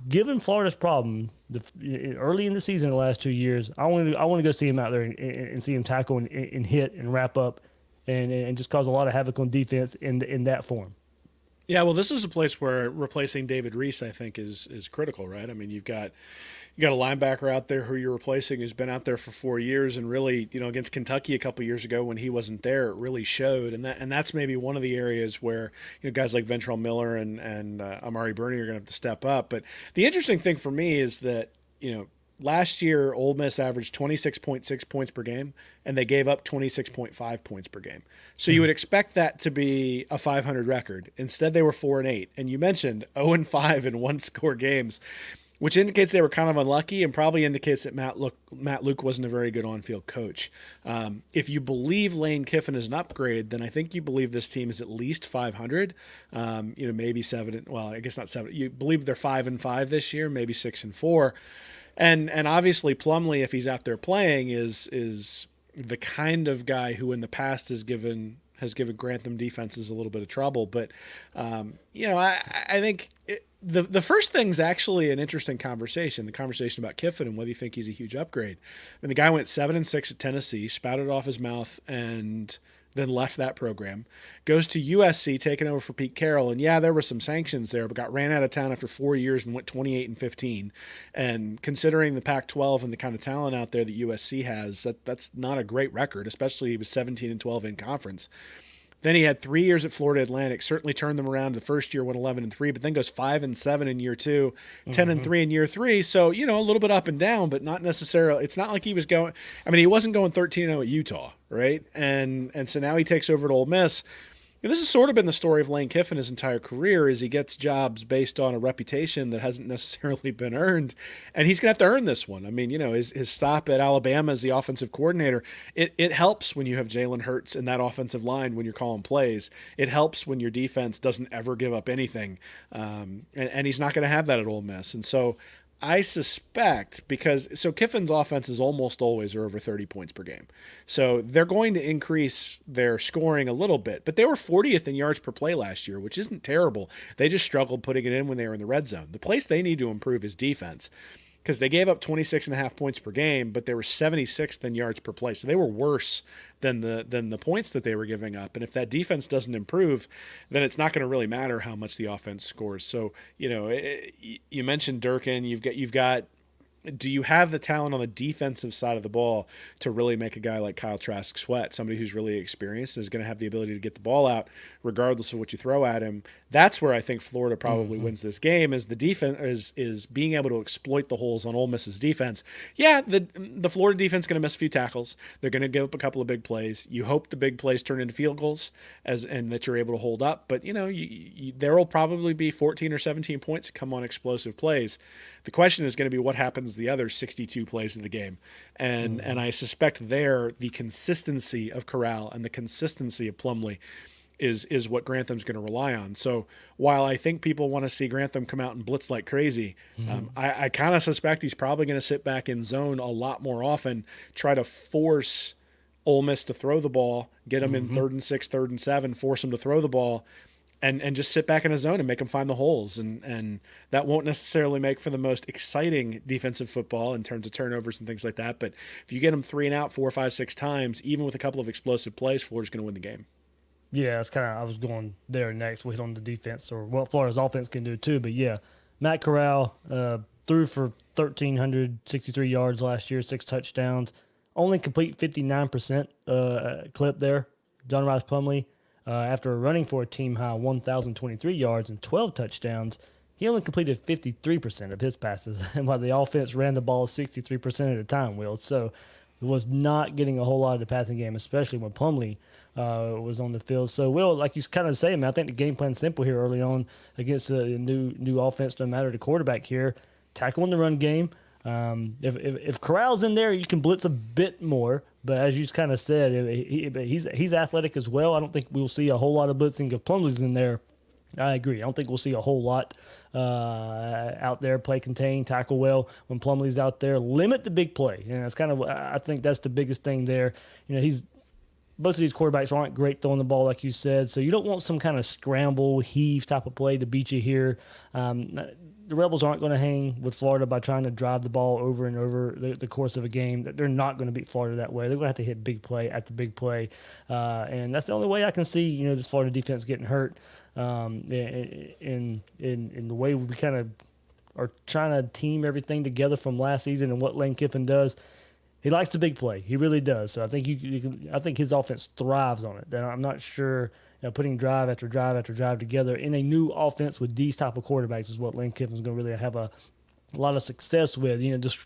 Given Florida's problem early in the season the last 2 years, I want to go see him out there and see him tackle and hit and wrap up and just cause a lot of havoc on defense in that form. Yeah, well, this is a place where replacing David Reese, I think, is critical, right? I mean, you've got a linebacker out there who you're replacing who's been out there for 4 years, and really, against Kentucky a couple years ago when he wasn't there, it really showed, and that's maybe one of the areas where guys like Ventrell Miller and Amari Burney are going to have to step up. But the interesting thing for me is that last year, Ole Miss averaged 26.6 points per game, and they gave up 26.5 points per game. So you would expect that to be a 500 record. Instead, they were 4-8. And you mentioned 0-5 in one-score games, which indicates they were kind of unlucky and probably indicates that Matt Luke wasn't a very good on-field coach. If you believe Lane Kiffin is an upgrade, then I think you believe this team is at least 500. Maybe 7. Well, I guess not 7. You believe they're 5-5 this year, maybe 6-4. And obviously Plumlee, if he's out there playing, is the kind of guy who in the past has given Grantham defenses a little bit of trouble. But I think the first thing's actually an interesting conversation. The conversation about Kiffin and whether you think he's a huge upgrade. I mean, the guy went 7-6 at Tennessee, spouted off his mouth, and then left that program, goes to USC, taking over for Pete Carroll. And yeah, there were some sanctions there, but got ran out of town after 4 years and went 28-15. And considering the Pac-12 and the kind of talent out there that USC has, that's not a great record, especially he was 17-12 in conference. Then he had 3 years at Florida Atlantic, certainly turned them around. The first year went 11-3, but then goes 5-7 in year 2, 10-3 in year 3. So, a little bit up and down, but not necessarily. It's not like he was going. I mean, he wasn't going 13-0 at Utah, right? And so now he takes over at Ole Miss. This has sort of been the story of Lane Kiffin his entire career, is he gets jobs based on a reputation that hasn't necessarily been earned, and he's going to have to earn this one. I mean, his stop at Alabama as the offensive coordinator, it helps when you have Jalen Hurts in that offensive line when you're calling plays. It helps when your defense doesn't ever give up anything, and he's not going to have that at Ole Miss. And so I suspect so Kiffin's offenses almost always are over 30 points per game. So they're going to increase their scoring a little bit, but they were 40th in yards per play last year, which isn't terrible. They just struggled putting it in when they were in the red zone. The place they need to improve is defense, because they gave up 26.5 points per game, but they were 76th in yards per play. So they were worse than the points that they were giving up. And if that defense doesn't improve, then it's not going to really matter how much the offense scores. So, you mentioned Durkin. You've got. Do you have the talent on the defensive side of the ball to really make a guy like Kyle Trask sweat, somebody who's really experienced and is going to have the ability to get the ball out regardless of what you throw at him? That's where I think Florida probably wins this game, is the defense is being able to exploit the holes on Ole Miss's defense. Yeah, the Florida defense is going to miss a few tackles. They're going to give up a couple of big plays. You hope the big plays turn into field goals and that you're able to hold up. But, there will probably be 14 or 17 points that come on explosive plays. The question is going to be what happens the other 62 plays of the game. And I suspect the consistency of Corral and the consistency of Plumlee is what Grantham's going to rely on. So while I think people want to see Grantham come out and blitz like crazy, I kind of suspect he's probably going to sit back in zone a lot more often, try to force Ole Miss to throw the ball, get them in 3rd and 6, 3rd and 7, force them to throw the ball, and just sit back in a zone and make them find the holes. And that won't necessarily make for the most exciting defensive football in terms of turnovers and things like that. But if you get them 3 and out 4, 5, 6 times, even with a couple of explosive plays, Florida's going to win the game. Yeah, it's I was going there next. We hit on the defense, or what Florida's offense can do too. But yeah, Matt Corral threw for 1,363 yards last year, 6 touchdowns. Only complete 59% clip there. John Rice Plumlee, after running for a team high 1,023 yards and 12 touchdowns, he only completed 53% of his passes, and while the offense ran the ball 63% of the time, Will. So it was not getting a whole lot of the passing game, especially when Plumlee was on the field. So, Will, like you kind of say, man, I think the game plan's simple here early on against a new offense, no matter the quarterback here. Tackle in the run game. If Corral's in there, you can blitz a bit more. But as you kind of said, he's athletic as well. I don't think we'll see a whole lot of blitzing if Plumlee's in there. I agree. I don't think we'll see a whole lot out there. Play contain, tackle well when Plumlee's out there. Limit the big play. And that's I think that's the biggest thing there. Most of these quarterbacks aren't great throwing the ball, like you said. So you don't want some kind of scramble, heave type of play to beat you here. The Rebels aren't going to hang with Florida by trying to drive the ball over and over the course of a game. They're not going to beat Florida that way. They're going to have to hit big play after big play. And that's the only way I can see, this Florida defense getting hurt in the way we kind of are trying to team everything together from last season and what Lane Kiffin does. He likes the big play. He really does. So I think I think his offense thrives on it. And I'm not sure putting drive after drive after drive together in a new offense with these type of quarterbacks is what Lane Kiffin's going to really have a lot of success with.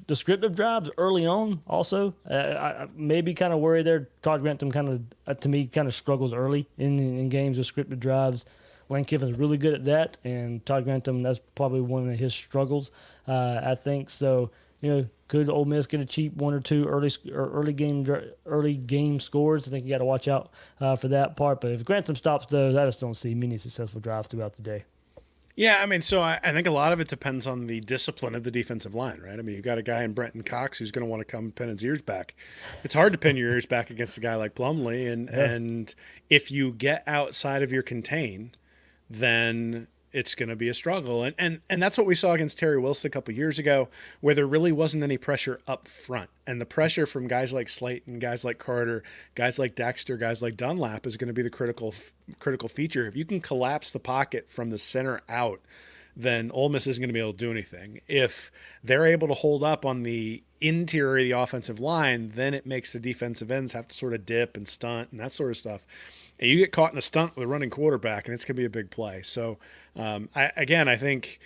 Descriptive drives early on also. I may be kind of worried there. Todd Grantham to me, struggles early in games with scripted drives. Lane Kiffin's really good at that, and Todd Grantham, that's probably one of his struggles, I think. So, could Ole Miss get a cheap 1 or 2 early game scores? I think you got to watch out for that part. But if Grantham stops those, I just don't see many successful drives throughout the day. Yeah, so I think a lot of it depends on the discipline of the defensive line, right? You've got a guy in Brenton Cox who's going to want to come pin his ears back. It's hard to pin your ears back against a guy like Plumlee, and if you get outside of your contain, then it's going to be a struggle. And that's what we saw against Terry Wilson a couple of years ago, where there really wasn't any pressure up front. And the pressure from guys like Slayton, guys like Carter, guys like Dexter, guys like Dunlap is going to be the critical feature. If you can collapse the pocket from the center out, then Ole Miss isn't going to be able to do anything. If they're able to hold up on the interior of the offensive line, then it makes the defensive ends have to sort of dip and stunt and that sort of stuff. And you get caught in a stunt with a running quarterback, and it's going to be a big play. So, I think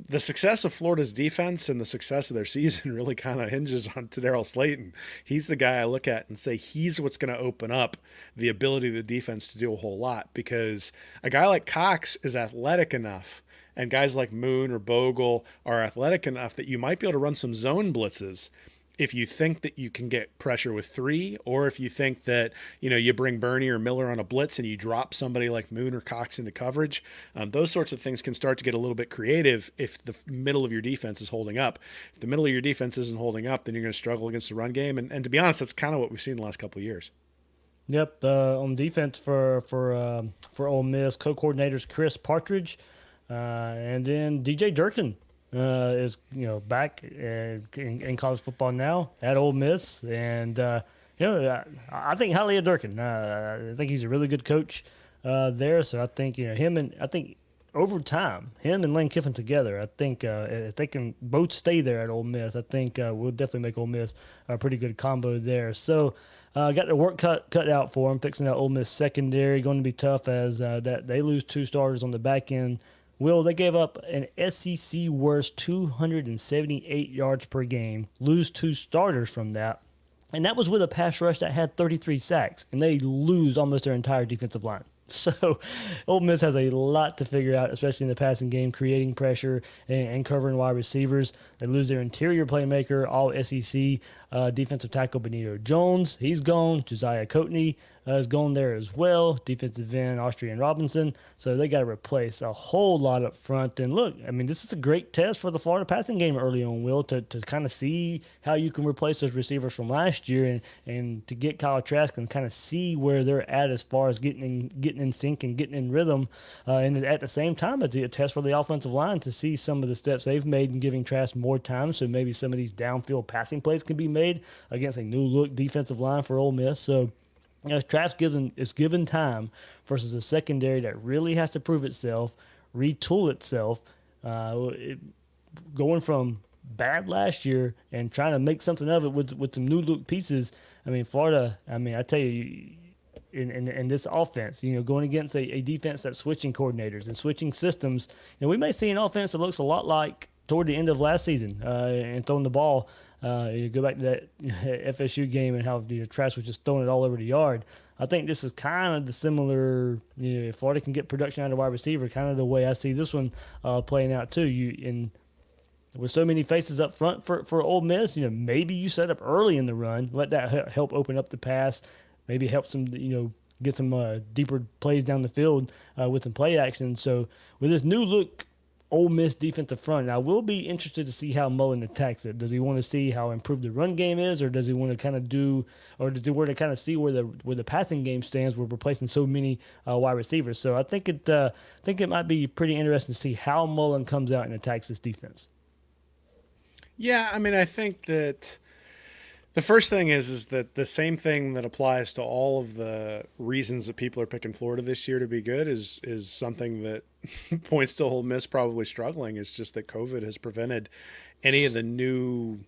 the success of Florida's defense and the success of their season really kind of hinges on Darrell Slayton. He's the guy I look at and say he's what's going to open up the ability of the defense to do a whole lot, because a guy like Cox is athletic enough, and guys like Moon or Bogle are athletic enough that you might be able to run some zone blitzes if you think that you can get pressure with 3, or if you think that, you bring Bernie or Miller on a blitz and you drop somebody like Moon or Cox into coverage. Those sorts of things can start to get a little bit creative if the middle of your defense is holding up. If the middle of your defense isn't holding up, then you're going to struggle against the run game. And to be honest, that's kind of what we've seen the last couple of years. Yep. On defense for Ole Miss, co-coordinators Chris Partridge, and then DJ Durkin is back in college football now at Ole Miss, and I think highly of Durkin. I think he's a really good coach there. So I think over time, him and Lane Kiffin together, I think if they can both stay there at Ole Miss, I think we'll definitely make Ole Miss a pretty good combo there. So got the work cut out for them, fixing that Ole Miss secondary. Going to be tough as that they lose 2 starters on the back end. They gave up an SEC worst 278 yards per game, lose 2 starters from that. And that was with a pass rush that had 33 sacks, and they lose almost their entire defensive line. So Ole Miss has a lot to figure out, especially in the passing game, creating pressure and covering wide receivers. They lose their interior playmaker, all SEC defensive tackle Benito Jones. He's gone. Josiah Coatney is gone there as well. Defensive end Austrian Robinson. So they got to replace a whole lot up front. And look, this is a great test for the Florida passing game early on, Will, to kind of see how you can replace those receivers from last year and to get Kyle Trask and kind of see where they're at as far as getting in sync and getting in rhythm. And at the same time, a test for the offensive line to see some of the steps they've made in giving Trask more time. So maybe some of these downfield passing plays can be made against a new look defensive line for Ole Miss. So Trask is given time versus a secondary that really has to prove itself, retool itself, going from bad last year and trying to make something of it with some new look pieces. Florida, I tell you, in this offense, going against a defense that's switching coordinators and switching systems, we may see an offense that looks a lot like toward the end of last season and throwing the ball. You go back to that FSU game and how Trask was just throwing it all over the yard. I think this is kind of the similar, if Florida can get production out of wide receiver, kind of the way I see this one playing out too. With so many faces up front for Ole Miss, maybe you set up early in the run, let that help open up the pass, maybe help some, get some deeper plays down the field with some play action. So with this new look Ole Miss defensive front, I will be interested to see how Mullen attacks it. Does he want to see how improved the run game is, or does he want to kind of does he want to kind of see where the passing game stands? We're replacing so many wide receivers, so I think it might be pretty interesting to see how Mullen comes out and attacks this defense. Yeah, I think that the first thing is that the same thing that applies to all of the reasons that people are picking Florida this year to be good is something that points to Ole Miss probably struggling. Is just that COVID has prevented any of the new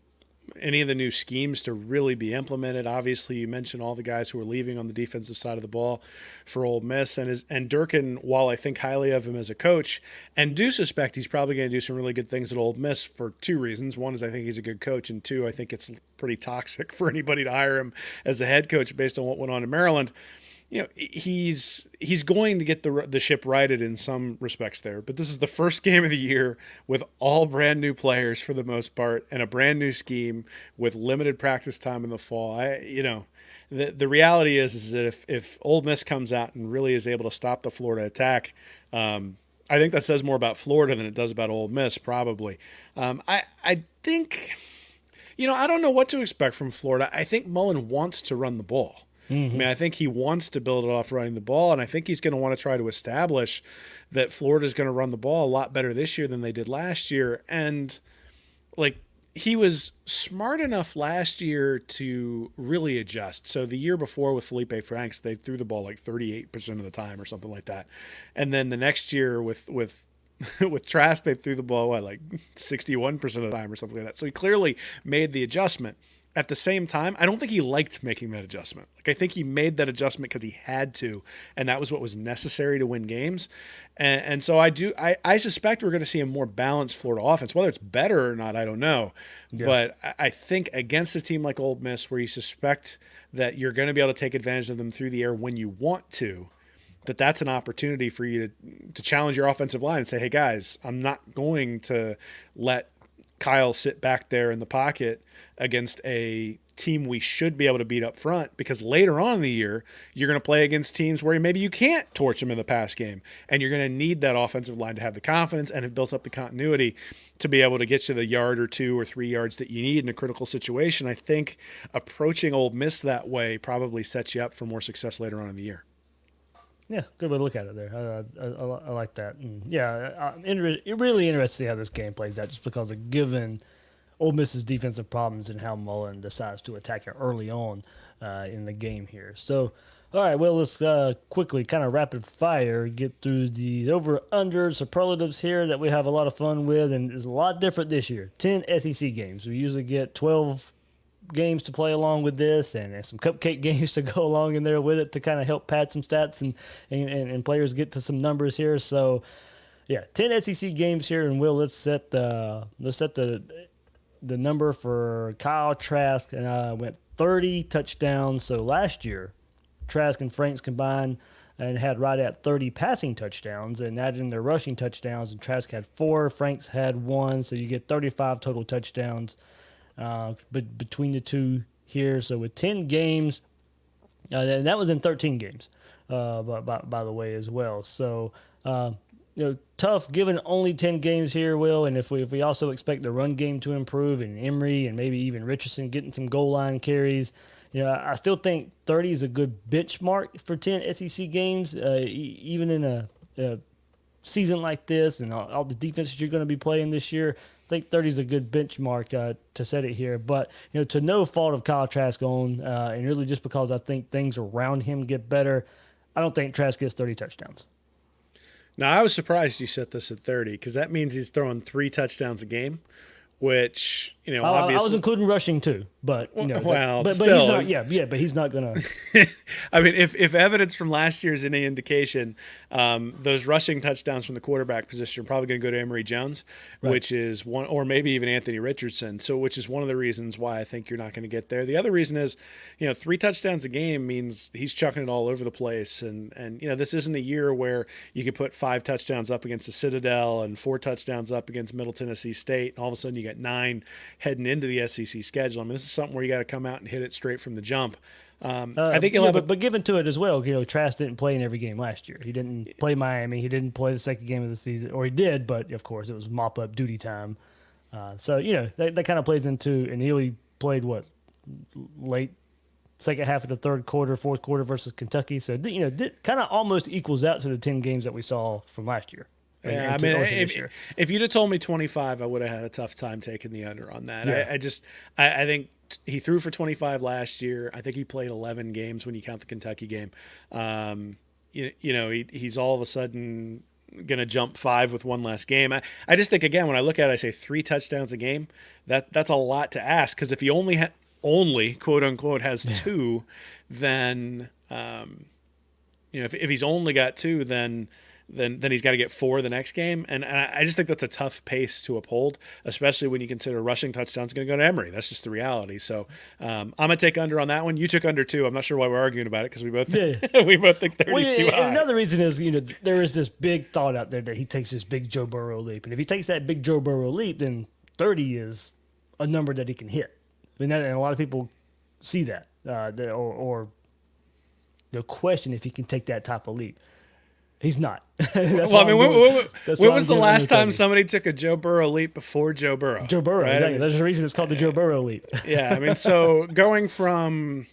schemes to really be implemented. Obviously, you mentioned all the guys who are leaving on the defensive side of the ball for Ole Miss, and Durkin, while I think highly of him as a coach, and do suspect he's probably going to do some really good things at Ole Miss for 2 reasons. One is I think he's a good coach, and 2, I think it's pretty toxic for anybody to hire him as a head coach based on what went on in Maryland. He's going to get the ship righted in some respects there, but this is the first game of the year with all brand new players for the most part and a brand new scheme with limited practice time in the fall. The reality is that if Ole Miss comes out and really is able to stop the Florida attack, I think that says more about Florida than it does about Ole Miss probably. I think, I don't know what to expect from Florida. I think Mullen wants to run the ball. Mm-hmm. I think he wants to build it off running the ball, and I think he's going to want to try to establish that Florida's going to run the ball a lot better this year than they did last year. And, he was smart enough last year to really adjust. So the year before with Felipe Franks, they threw the ball 38% of the time or something like that. And then the next year with with Trask, they threw the ball like 61% of the time or something like that. So he clearly made the adjustment. At the same time, I don't think he liked making that adjustment. Like, I think he made that adjustment because he had to, and that was what was necessary to win games. And so I suspect we're going to see a more balanced Florida offense. Whether it's better or not, I don't know. Yeah. But I think against a team like Ole Miss, where you suspect that you're going to be able to take advantage of them through the air when you want to, that's an opportunity for you to challenge your offensive line and say, hey, guys, I'm not going to let Kyle sit back there in the pocket against a team we should be able to beat up front, because later on in the year, you're going to play against teams where maybe you can't torch them in the pass game, and you're going to need that offensive line to have the confidence and have built up the continuity to be able to get you the yard or 2 or 3 yards that you need in a critical situation. I think approaching Ole Miss that way probably sets you up for more success later on in the year. Yeah, good way to look at it there. I like that. And yeah, really interested to see how this game plays out, just because of given Ole Miss's defensive problems and how Mullen decides to attack it early on in the game here. So, all right, well, let's quickly kind of rapid fire get through these over-under superlatives here that we have a lot of fun with, and it's a lot different this year. 10 SEC games. We usually get 12 games to play along with this, and some cupcake games to go along in there with it to kind of help pad some stats and players get to some numbers here. So, yeah, 10 SEC games here, and let's set the number for Kyle Trask, and went 30 touchdowns. So last year, Trask and Franks combined and had right at 30 passing touchdowns, and adding their rushing touchdowns, and Trask had 4, Franks had 1, so you get 35 total touchdowns between the two here. So with 10 games, and that was in 13 games, by the way, as well. So, tough given only 10 games here, Will, and if we also expect the run game to improve, and Emery and maybe even Richardson getting some goal line carries, I still think 30 is a good benchmark for 10 SEC games, even in a season like this and all the defenses you're going to be playing this year. I think 30 is a good benchmark to set it here. But, to no fault of Kyle Trask on, and really just because I think things around him get better, I don't think Trask gets 30 touchdowns. Now, I was surprised you set this at 30, because that means he's throwing 3 touchdowns a game, which, obviously. I was including rushing too, but, but still. He's not, but he's not going to. I mean, if evidence from last year is any indication, those rushing touchdowns from the quarterback position are probably going to go to Emory Jones, right, which is one, or maybe even Anthony Richardson. So, which is one of the reasons why I think you're not going to get there. The other reason is, 3 touchdowns a game means he's chucking it all over the place. And this isn't a year where you can put 5 touchdowns up against the Citadel and 4 touchdowns up against Middle Tennessee State. And all of a sudden you got 9 heading into the SEC schedule. I mean, this is something where you got to come out and hit it straight from the jump. I think he'll have but given to it as well, Trask didn't play in every game last year. He didn't play Miami. He didn't play the second game of the season, or he did, but of course it was mop-up duty time. So that kind of plays into, and he only played late second half of the third quarter, fourth quarter versus Kentucky. So kind of almost equals out to the 10 games that we saw from last year. Yeah, I mean, if you'd have told me 25, I would have had a tough time taking the under on that. Yeah. I think he threw for 25 last year. I think he played 11 games when you count the Kentucky game. He's all of a sudden going to jump 5 with one less game. I just think, again, when I look at it, I say 3 touchdowns a game. That's a lot to ask, because if he only quote unquote has 2, then if he's only got 2, then he's got to get 4 the next game. And I just think that's a tough pace to uphold, especially when you consider rushing touchdowns going to go to Emory. That's just the reality. So I'm going to take under on that one. You took under too. I'm not sure why we're arguing about it, because we both think 30 is too high. Another reason is, there is this big thought out there that he takes this big Joe Burrow leap. And if he takes that big Joe Burrow leap, then 30 is a number that he can hit. And a lot of people see that or question if he can take that type of leap. He's not. When was the last time somebody took a Joe Burrow leap before Joe Burrow? Joe Burrow, right? Exactly. There's a reason it's called the Joe Burrow leap. Yeah, I mean, so going from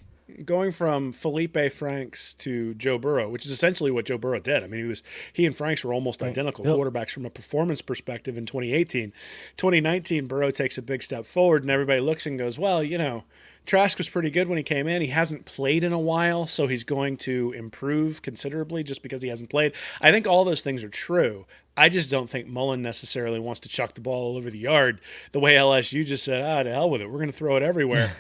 going from Felipe Franks to Joe Burrow, which is essentially what Joe Burrow did. I mean, he and Franks were almost identical quarterbacks from a performance perspective in 2018. 2019, Burrow takes a big step forward, and everybody looks and goes, well, Trask was pretty good when he came in. He hasn't played in a while, so he's going to improve considerably just because he hasn't played. I think all those things are true. I just don't think Mullen necessarily wants to chuck the ball all over the yard the way LSU just said, to hell with it. We're going to throw it everywhere.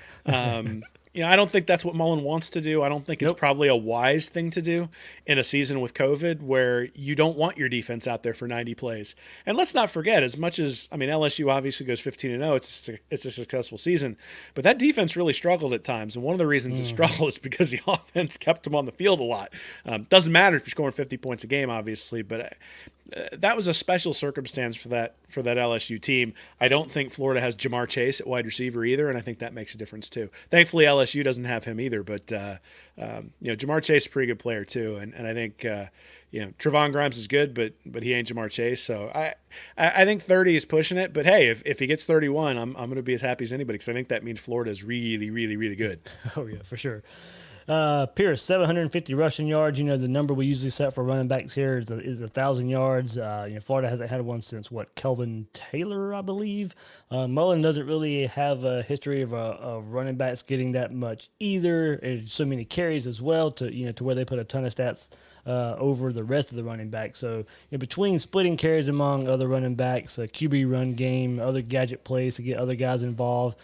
I don't think that's what Mullen wants to do. I don't think it's probably a wise thing to do in a season with COVID where you don't want your defense out there for 90 plays. And let's not forget, as much as, LSU obviously goes 15-0, it's a successful season, but that defense really struggled at times. And one of the reasons it struggled is because the offense kept them on the field a lot. Doesn't matter if you're scoring 50 points a game, obviously, but that was a special circumstance for that LSU team. I don't think Florida has Jamar Chase at wide receiver either, and I think that makes a difference too. Thankfully, LSU doesn't have him either, but Jamar Chase is a pretty good player too, and I think Trevon Grimes is good, but he ain't Jamar Chase. So I think 30 is pushing it, but hey, if he gets 31, I'm going to be as happy as anybody because I think that means Florida is really, really, really good. Oh yeah, for sure. Pierce, 750 rushing yards. The number we usually set for running backs here is 1,000 yards. Florida hasn't had one since Kelvin Taylor, I believe. Mullen doesn't really have a history of running backs getting that much either. There's so many carries as well to where they put a ton of stats over the rest of the running backs. So between splitting carries among other running backs, a QB run game, other gadget plays to get other guys involved.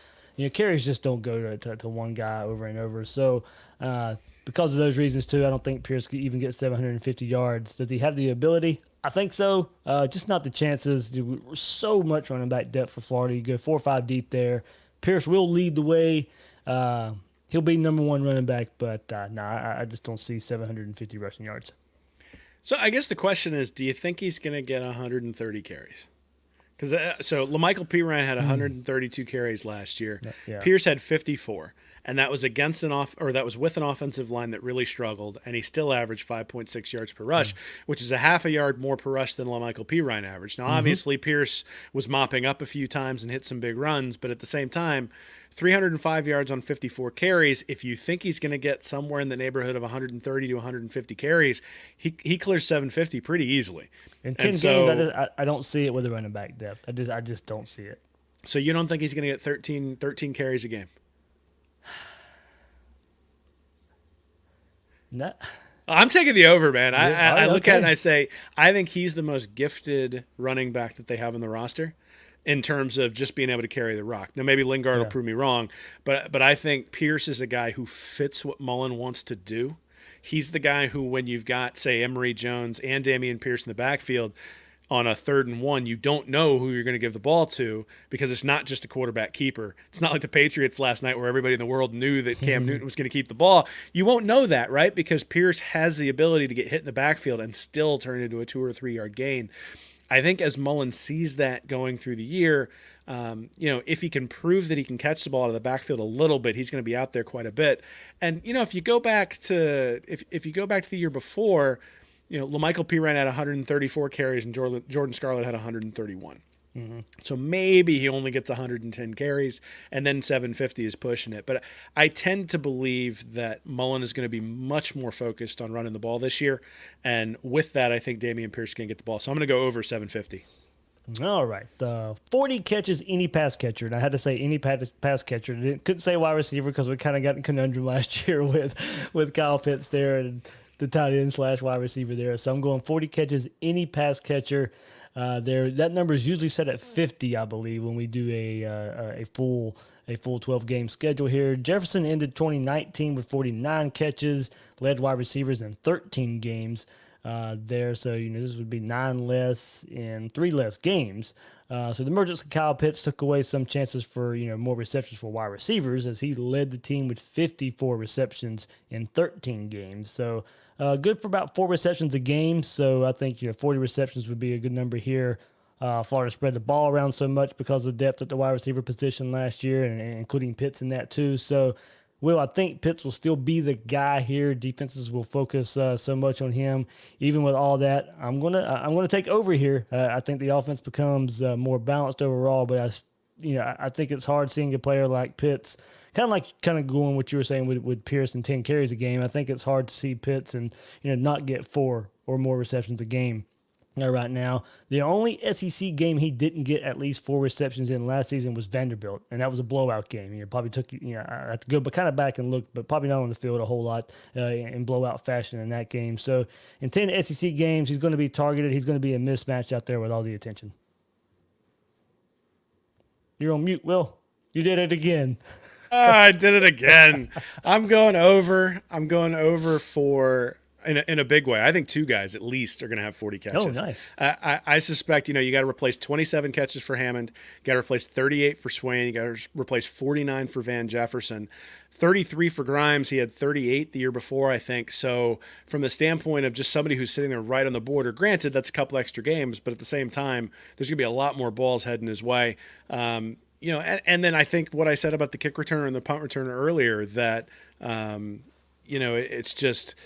Carries just don't go to one guy over and over. So because of those reasons, too, I don't think Pierce could even get 750 yards. Does he have the ability? I think so. Just not the chances. We're so much running back depth for Florida. You go 4 or 5 deep there. Pierce will lead the way. He'll be number one running back, but I just don't see 750 rushing yards. So I guess the question is, do you think he's going to get 130 carries? Because LaMichael Pirine had 132 carries last year. Yeah. Pierce had 54, and that was against that was with an offensive line that really struggled, and he still averaged 5.6 yards per rush, which is a half a yard more per rush than LaMichael Pirine averaged. Now, obviously, Pierce was mopping up a few times and hit some big runs, but at the same time, 305 yards on 54 carries. If you think he's going to get somewhere in the neighborhood of 130 to 150 carries, he clears 750 pretty easily. In 10 games, I don't see it with the running back depth. I just don't see it. So you don't think he's going to get 13 carries a game? No. I'm taking the over, man. I look at it and I say, I think he's the most gifted running back that they have in the roster in terms of just being able to carry the rock. Now, maybe Lingard will prove me wrong, but I think Pierce is a guy who fits what Mullen wants to do. He's the guy who, when you've got, say, Emory Jones and Dameon Pierce in the backfield on a 3rd and 1, you don't know who you're going to give the ball to because it's not just a quarterback keeper. It's not like the Patriots last night where everybody in the world knew that Cam Newton was going to keep the ball. You won't know that, right? Because Pierce has the ability to get hit in the backfield and still turn into a 2 or 3 yard gain. I think as Mullen sees that going through the year, if he can prove that he can catch the ball out of the backfield a little bit, he's going to be out there quite a bit. And if you go back to the year before, LaMichael Pirine had 134 carries and Jordan Scarlett had 131. So maybe he only gets 110 carries, and then 750 is pushing it. But I tend to believe that Mullen is going to be much more focused on running the ball this year. And with that, I think Dameon Pierce can get the ball. So I'm going to go over 750. All right. 40 catches, any pass catcher. And I had to say any pass catcher. Couldn't say wide receiver because we kind of got in conundrum last year with Kyle Pitts there and the tight end / wide receiver there. So I'm going 40 catches, any pass catcher. That number is usually set at 50, I believe, when we do a full 12-game schedule here. Jefferson ended 2019 with 49 catches, led wide receivers in 13 games there. So, this would be 9 less in 3 less games. So the emergence of Kyle Pitts took away some chances for, more receptions for wide receivers as he led the team with 54 receptions in 13 games. So good for about 4 receptions a game. So I think 40 receptions would be a good number here. Florida spread the ball around so much because of the depth at the wide receiver position last year, and including Pitts in that too. So, I think Pitts will still be the guy here. Defenses will focus so much on him. Even with all that, I'm gonna take over here. I think the offense becomes more balanced overall, but I think it's hard seeing a player like Pitts, kind of going what you were saying with Pierce and 10 carries a game. I think it's hard to see Pitts and not get 4 or more receptions a game. Right now, the only SEC game he didn't get at least 4 receptions in last season was Vanderbilt, and that was a blowout game. Probably took I have to go, but kind of back and look, but probably not on the field a whole lot in blowout fashion in that game. So in 10 SEC games, he's going to be targeted. He's going to be a mismatch out there with all the attention. You're on mute, Will. You did it again. I did it again. I'm going over. I'm going over for. In a big way. I think 2 guys at least are going to have 40 catches. Oh, nice. I suspect, you got to replace 27 catches for Hammond. You got to replace 38 for Swain. You got to replace 49 for Van Jefferson. 33 for Grimes. He had 38 the year before, I think. So from the standpoint of just somebody who's sitting there right on the border, granted, that's a couple extra games, but at the same time, there's going to be a lot more balls heading his way. And then I think what I said about the kick returner and the punt returner earlier, that, it's just –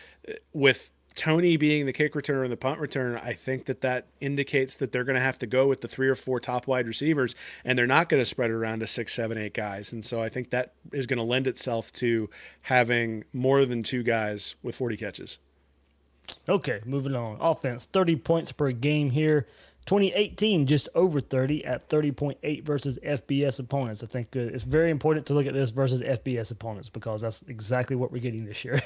with Tony being the kick returner and the punt returner, I think that indicates that they're going to have to go with the 3 or 4 top wide receivers, and they're not going to spread it around to 6, 7, 8 guys. And so I think that is going to lend itself to having more than 2 guys with 40 catches. Okay, moving on. Offense, 30 points per game here. 2018, just over 30 at 30.8 versus FBS opponents. I think it's very important to look at this versus FBS opponents because that's exactly what we're getting this year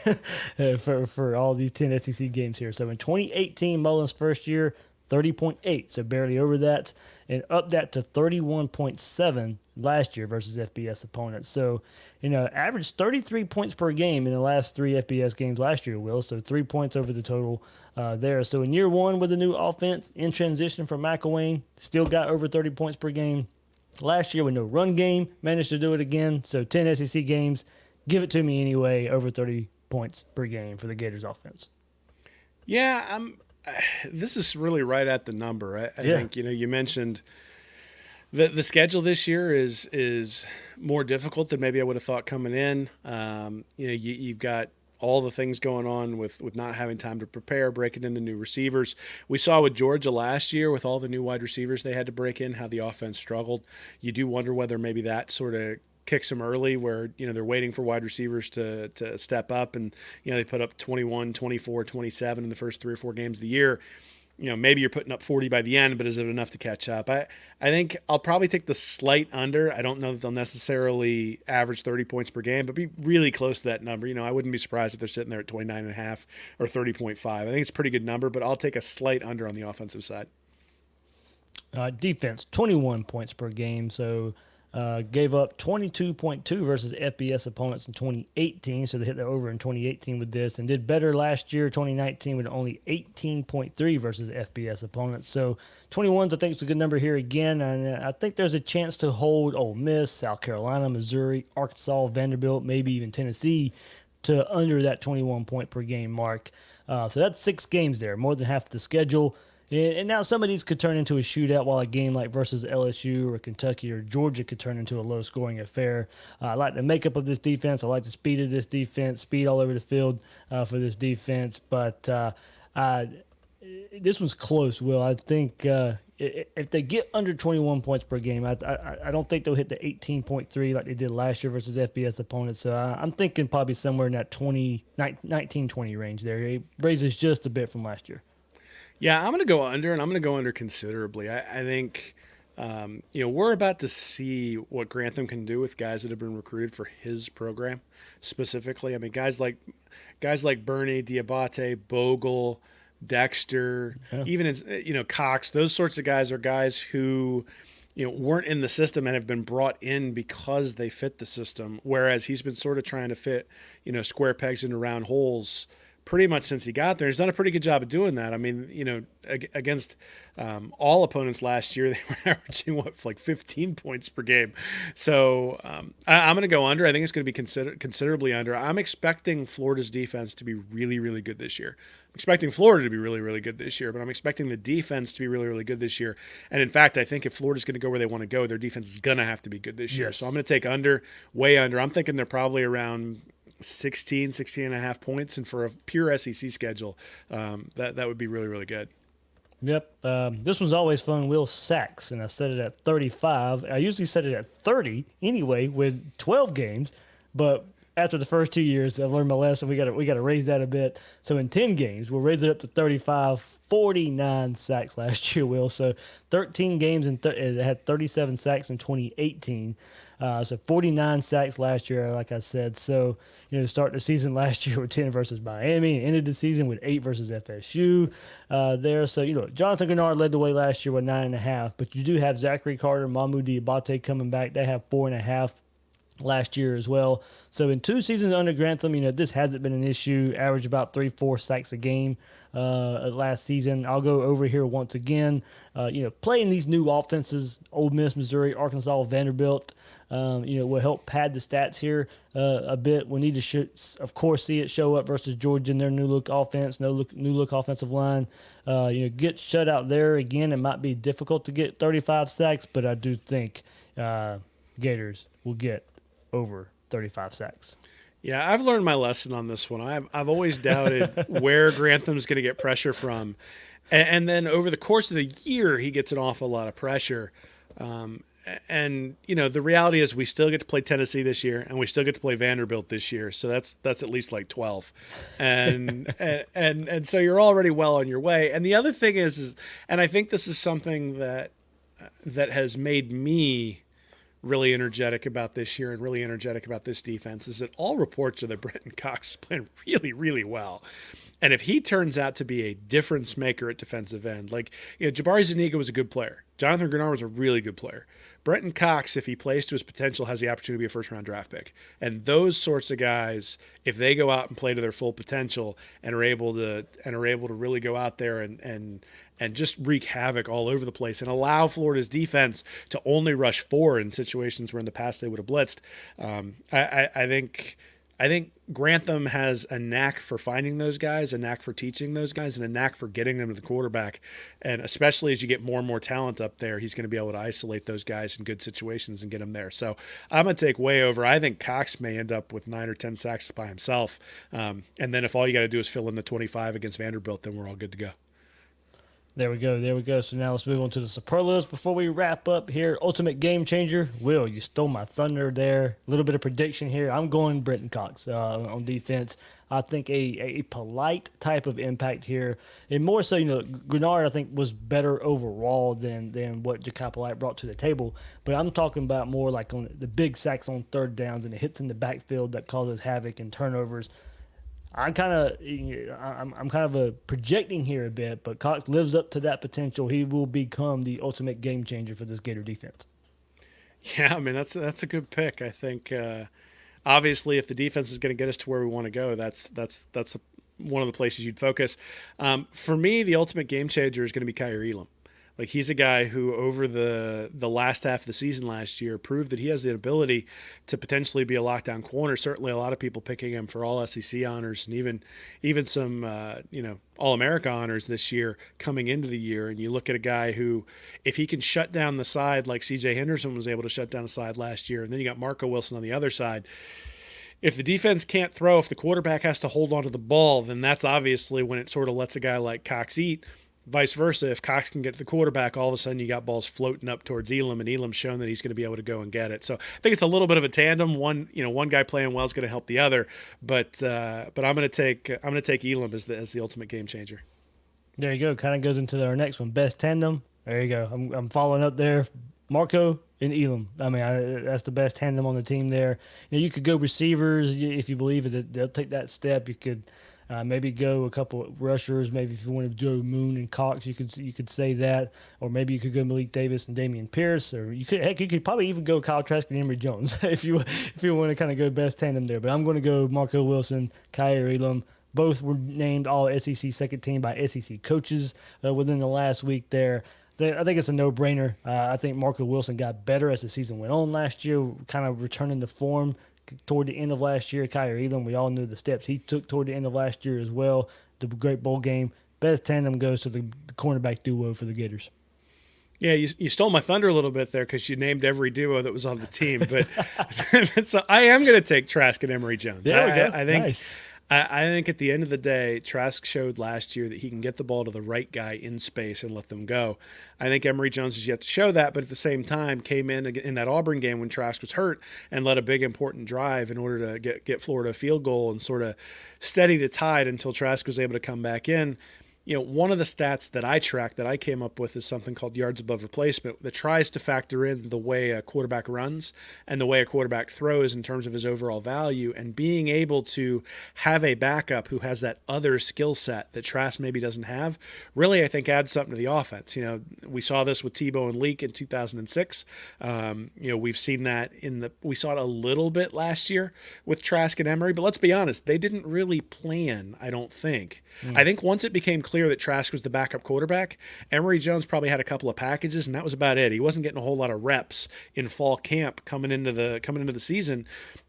for all these 10 SEC games here. So in 2018, Mullen's first year, 30.8, so barely over that, and up that to 31.7 last year versus FBS opponents. So, averaged 33 points per game in the last 3 FBS games last year, Will. So 3 points over the total there. So in year 1 with the new offense, in transition from McElwain, still got over 30 points per game. Last year with no run game, managed to do it again. So 10 SEC games, give it to me anyway, over 30 points per game for the Gators offense. Yeah, this is really right at the number. I think, you mentioned the schedule this year is more difficult than maybe I would have thought coming in. You've got all the things going on with not having time to prepare, breaking in the new receivers. We saw with Georgia last year with all the new wide receivers they had to break in, how the offense struggled. You do wonder whether maybe that sort of kicks them early where, they're waiting for wide receivers to step up and, they put up 21, 24, 27 in the first 3 or 4 games of the year. Maybe you're putting up 40 by the end, but is it enough to catch up? I think I'll probably take the slight under. I don't know that they'll necessarily average 30 points per game, but be really close to that number. I wouldn't be surprised if they're sitting there at 29.5 or 30.5. I think it's a pretty good number, but I'll take a slight under on the offensive side. Defense, 21 points per game, so gave up 22.2 versus FBS opponents in 2018, so they hit the over in 2018 with this, and did better last year, 2019, with only 18.3 versus FBS opponents. So 21s, I think, is a good number here again, and I think there's a chance to hold Ole Miss, South Carolina, Missouri, Arkansas, Vanderbilt, maybe even Tennessee to under that 21 point per game mark. So that's 6 games there, more than half the schedule. And now some of these could turn into a shootout, while a game like versus LSU or Kentucky or Georgia could turn into a low-scoring affair. I like the makeup of this defense. I like the speed of this defense, speed all over the field for this defense. But this one's close, Will. I think if they get under 21 points per game, I don't think they'll hit the 18.3 like they did last year versus FBS opponents. So I'm thinking probably somewhere in that 19-20 range there. It raises just a bit from last year. Yeah, I'm going to go under, and I'm going to go under considerably. I think, we're about to see what Grantham can do with guys that have been recruited for his program specifically. I mean, guys like Bernie, Diabate, Bogle, Dexter, even Cox. Those sorts of guys are guys who weren't in the system and have been brought in because they fit the system. Whereas he's been sort of trying to fit square pegs into round holes pretty much since he got there. He's done a pretty good job of doing that. I mean, against all opponents last year, they were averaging, like 15 points per game. So I'm going to go under. I think it's going to be considerably under. I'm expecting Florida's defense to be really, really good this year. I'm expecting Florida to be really, really good this year, but I'm expecting the defense to be really, really good this year. And in fact, I think if Florida's going to go where they want to go, their defense is going to have to be good this year. So I'm going to take under, way under. I'm thinking they're probably around 16 and a half points, and for a pure SEC schedule, that would be really, really good. Yep. This one's always fun. Will sacks, and I set it at 35. I usually set it at 30 anyway with 12 games, but after the first 2 years, I've learned my lesson. We got to raise that a bit. So in 10 games, we'll raise it up to 35. 49 sacks last year, Will. So 13 games and it had 37 sacks in 2018. So 49 sacks last year, like I said. So, start the season last year with 10 versus Miami and ended the season with 8 versus FSU there. So, Jonathan Grenard led the way last year with 9.5. But you do have Zachary Carter, Mamu Diabate coming back. They have 4.5 last year as well. So in 2 seasons under Grantham, this hasn't been an issue. Average about 3-4 sacks a game last season. I'll go over here once again. Playing these new offenses, Ole Miss, Missouri, Arkansas, Vanderbilt, will help pad the stats here a bit. We need to, of course, see it show up versus Georgia in their new look offense, new look offensive line. Get shut out there again. It might be difficult to get 35 sacks, but I do think Gators will get over 35 sacks. Yeah, I've learned my lesson on this one. I've always doubted where Grantham's going to get pressure from. And then over the course of the year, he gets an awful lot of pressure. And the reality is we still get to play Tennessee this year, and we still get to play Vanderbilt this year. So that's at least like 12. And and so you're already well on your way. And the other thing is and I think this is something that has made me really energetic about this year and really energetic about this defense, is that all reports are that Brenton Cox is playing really, really well. And if he turns out to be a difference maker at defensive end, Jabari Zuniga was a good player. Jonathan Grenard was a really good player. Brenton Cox, if he plays to his potential, has the opportunity to be a first-round draft pick. And those sorts of guys, if they go out and play to their full potential and are able to really go out there and just wreak havoc all over the place and allow Florida's defense to only rush 4 in situations where in the past they would have blitzed, I think Grantham has a knack for finding those guys, a knack for teaching those guys, and a knack for getting them to the quarterback. And especially as you get more and more talent up there, he's going to be able to isolate those guys in good situations and get them there. So I'm going to take way over. I think Cox may end up with 9 or 10 sacks by himself. And then if all you got to do is fill in the 25 against Vanderbilt, then we're all good to go. There we go. So now let's move on to the superlatives before we wrap up here. Ultimate game changer. Will, you stole my thunder there. A little bit of prediction here. I'm going Brenton Cox on defense. I think a polite type of impact here. And more so, Grenard, I think, was better overall than what Ja'Kai Polite brought to the table. But I'm talking about more like on the big sacks on third downs and the hits in the backfield that causes havoc and turnovers. I'm kind of projecting here a bit, but Cox lives up to that potential. He will become the ultimate game changer for this Gator defense. Yeah, I mean that's a good pick. I think obviously if the defense is going to get us to where we want to go, that's one of the places you'd focus. For me, the ultimate game changer is going to be Kaiir Elam. Like, he's a guy who over the last half of the season last year proved that he has the ability to potentially be a lockdown corner. Certainly a lot of people picking him for all SEC honors and even some All-America honors this year coming into the year. And you look at a guy who, if he can shut down the side like C.J. Henderson was able to shut down the side last year, and then you got Marco Wilson on the other side. If the defense can't throw, if the quarterback has to hold onto the ball, then that's obviously when it sort of lets a guy like Cox eat. Vice versa, if Cox can get to the quarterback, all of a sudden you got balls floating up towards Elam, and Elam's shown that he's going to be able to go and get it. So I think it's a little bit of a tandem. One guy playing well is going to help the other, but I'm going to take Elam as the ultimate game changer. There you go. Kind of goes into our next one, best tandem. There you go. I'm following up there, Marco and Elam. I mean, that's the best tandem on the team there. You could go receivers if you believe it. They'll take that step. You could. Maybe go a couple of rushers. Maybe if you want to do Moon and Cox, you could say that, or maybe you could go Malik Davis and Damian Pierce, or you could probably even go Kyle Trask and Emory Jones if you want to kind of go best tandem there. But I'm going to go Marco Wilson, Kaiir Elam. Both were named all SEC second team by SEC coaches within the last week there. I think it's a no-brainer. I think Marco Wilson got better as the season went on last year, kind of returning to form toward the end of last year. Kaiir Elam, we all knew the steps he took toward the end of last year as well. The great bowl game. Best tandem goes to the cornerback duo for the Gators. Yeah, you stole my thunder a little bit there because you named every duo that was on the team. But so I am going to take Trask and Emory Jones. There we go. I think nice. I think at the end of the day, Trask showed last year that he can get the ball to the right guy in space and let them go. I think Emory Jones has yet to show that, but at the same time came in that Auburn game when Trask was hurt and led a big important drive in order to get Florida a field goal and sort of steady the tide until Trask was able to come back in. One of the stats that I track that I came up with is something called yards above replacement that tries to factor in the way a quarterback runs and the way a quarterback throws in terms of his overall value, and being able to have a backup who has that other skill set that Trask maybe doesn't have really, I think, adds something to the offense. We saw this with Tebow and Leak in 2006. We've seen that we saw it a little bit last year with Trask and Emory, but let's be honest, they didn't really plan, I don't think. I think once it became clear that Trask was the backup quarterback, Emory Jones probably had a couple of packages, and that was about it. He wasn't getting a whole lot of reps in fall camp coming into the season,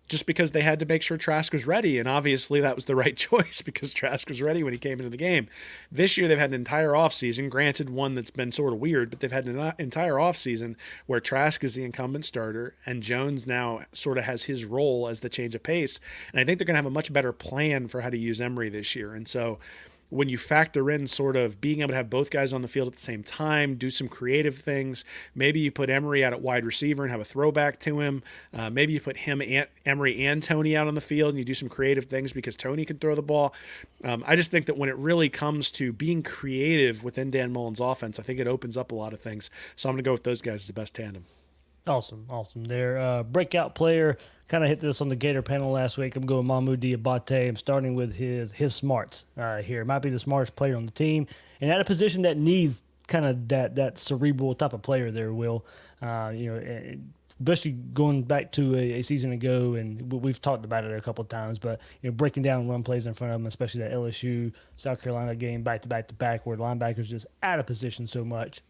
just because they had to make sure Trask was ready, and obviously that was the right choice because Trask was ready when he came into the game. This year they've had an entire offseason, granted one that's been sort of weird, but they've had an entire offseason where Trask is the incumbent starter and Jones now sort of has his role as the change of pace, and I think they're going to have a much better plan for how to use Emory this year. And so when you factor in sort of being able to have both guys on the field at the same time, do some creative things, maybe you put Emory out at wide receiver and have a throwback to him. Maybe you put Emory and Tony out on the field and you do some creative things because Tony can throw the ball. I just think that when it really comes to being creative within Dan Mullen's offense, I think it opens up a lot of things. So I'm going to go with those guys as the best tandem. Awesome. Their breakout player, kind of hit this on the Gator panel last week. I'm going Mamu Diabate. I'm starting with his smarts here. Might be the smartest player on the team, and at a position that needs kind of that cerebral type of player there, Will. Especially going back to a season ago, and we've talked about it a couple of times, but breaking down run plays in front of them, especially that LSU South Carolina game back to back where linebackers just out of position so much.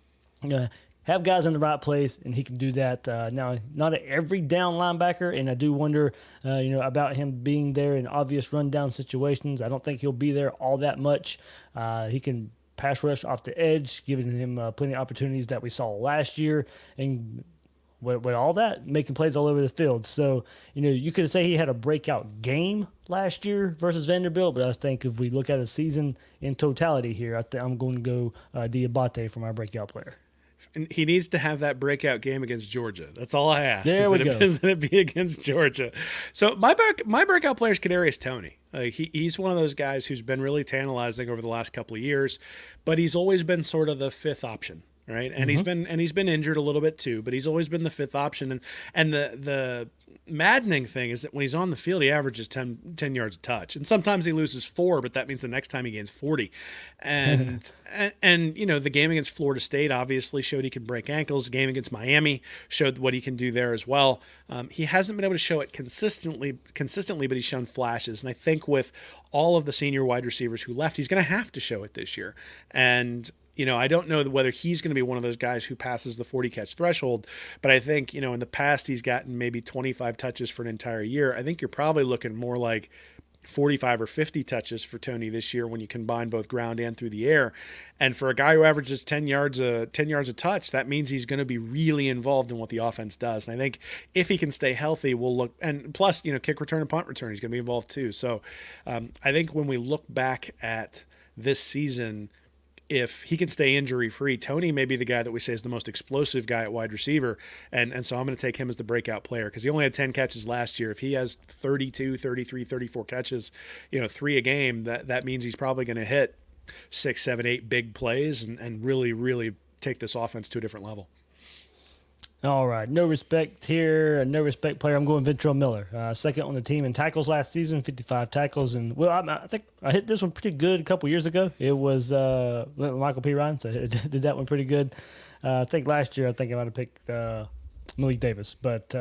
Have guys in the right place, and he can do that. Now, not an every down linebacker, and I do wonder, about him being there in obvious rundown situations. I don't think he'll be there all that much. He can pass rush off the edge, giving him plenty of opportunities that we saw last year, and with all that, making plays all over the field. So, you could say he had a breakout game last year versus Vanderbilt, but I think if we look at a season in totality here, I'm going to go Diabate for my breakout player. And he needs to have that breakout game against Georgia. That's all I ask. There we go. Is that it be against Georgia? So my breakout player is Kadarius Toney. He's one of those guys who's been really tantalizing over the last couple of years, but he's always been sort of the fifth option, right? And he's been injured a little bit too, but he's always been the fifth option. And the maddening thing is that when he's on the field, he averages 10 yards a touch, and sometimes he loses 4, but that means the next time he gains 40. And the game against Florida State obviously showed he can break ankles. The game against Miami showed what he can do there as well. He hasn't been able to show it consistently, but he's shown flashes. And I think with all of the senior wide receivers who left, he's going to have to show it this year. And I don't know whether he's going to be one of those guys who passes the 40-catch threshold, but I think, in the past he's gotten maybe 25 touches for an entire year. I think you're probably looking more like 45 or 50 touches for Toney this year when you combine both ground and through the air. And for a guy who averages 10 yards a touch, that means he's going to be really involved in what the offense does. And I think if he can stay healthy, we'll look – and plus, kick return and punt return, he's going to be involved too. So I think when we look back at this season – if he can stay injury-free, Toney may be the guy that we say is the most explosive guy at wide receiver, and so I'm going to take him as the breakout player because he only had 10 catches last year. If he has 32, 33, 34 catches, 3 a game, that means he's probably going to hit 6, 7, 8 big plays and really, really take this offense to a different level. All right, no respect here, no respect player. I'm going Ventrell Miller, second on the team in tackles last season, 55 tackles. And, I think I hit this one pretty good a couple years ago. It was Michael P. Ryan, so I did that one pretty good. I think last year I might have picked Malik Davis. But,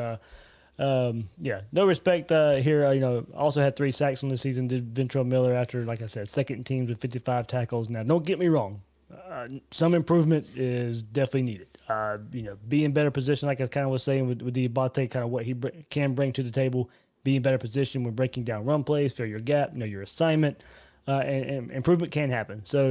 no respect here. Also had 3 sacks on the season, did Ventrell Miller after, like I said, second teams with 55 tackles. Now, don't get me wrong. Some improvement is definitely needed. Be in better position, like I kind of was saying with the Abate, kind of what he can bring to the table. Be in better position when breaking down run plays, fill your gap, know your assignment, and improvement can happen. So,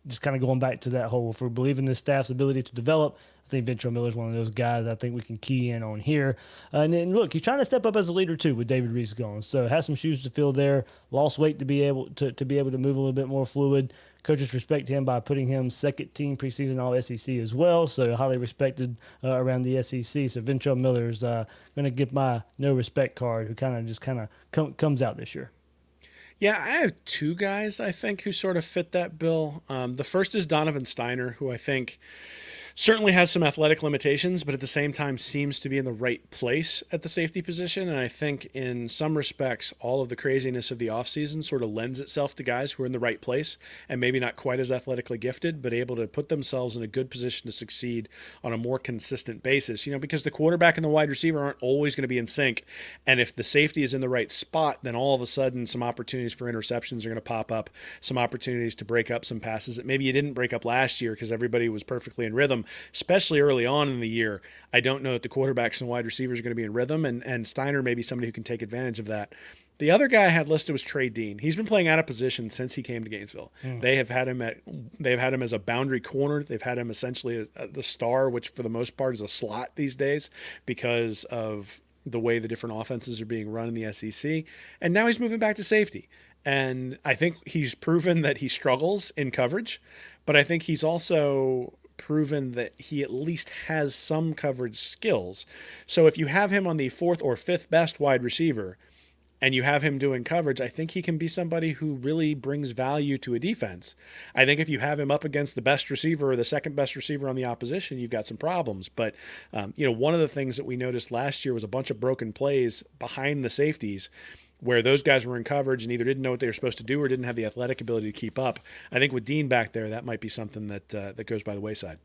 just kind of going back to that whole, if we're believing the staff's ability to develop, I think Ventrell Miller's one of those guys I think we can key in on here. And then look, he's trying to step up as a leader too with David Reese gone. So has some shoes to fill there. Lost weight to be able to move a little bit more fluid. Coaches respect him by putting him second team preseason All SEC as well. So highly respected around the SEC. So Ventrell Miller's going to get my no respect card, who kind of comes out this year. Yeah, I have two guys, I think, who sort of fit that bill. The first is Donovan Steiner, who I think certainly has some athletic limitations, but at the same time seems to be in the right place at the safety position. And I think in some respects, all of the craziness of the offseason sort of lends itself to guys who are in the right place and maybe not quite as athletically gifted, but able to put themselves in a good position to succeed on a more consistent basis. Because the quarterback and the wide receiver aren't always going to be in sync. And if the safety is in the right spot, then all of a sudden some opportunities for interceptions are going to pop up, some opportunities to break up some passes that maybe you didn't break up last year because everybody was perfectly in rhythm. Especially early on in the year, I don't know that the quarterbacks and wide receivers are going to be in rhythm, and Steiner may be somebody who can take advantage of that. The other guy I had listed was Trey Dean. He's been playing out of position since he came to Gainesville. They've had him as a boundary corner. They've had him essentially the star, which for the most part is a slot these days because of the way the different offenses are being run in the SEC. And now he's moving back to safety. And I think he's proven that he struggles in coverage, but I think he's also proven that he at least has some coverage skills. So if you have him on the fourth or fifth best wide receiver and you have him doing coverage, I think he can be somebody who really brings value to a defense. I think if you have him up against the best receiver or the second best receiver on the opposition, you've got some problems. But, one of the things that we noticed last year was a bunch of broken plays behind the safeties where those guys were in coverage and either didn't know what they were supposed to do or didn't have the athletic ability to keep up. I think with Dean back there, that might be something that goes by the wayside.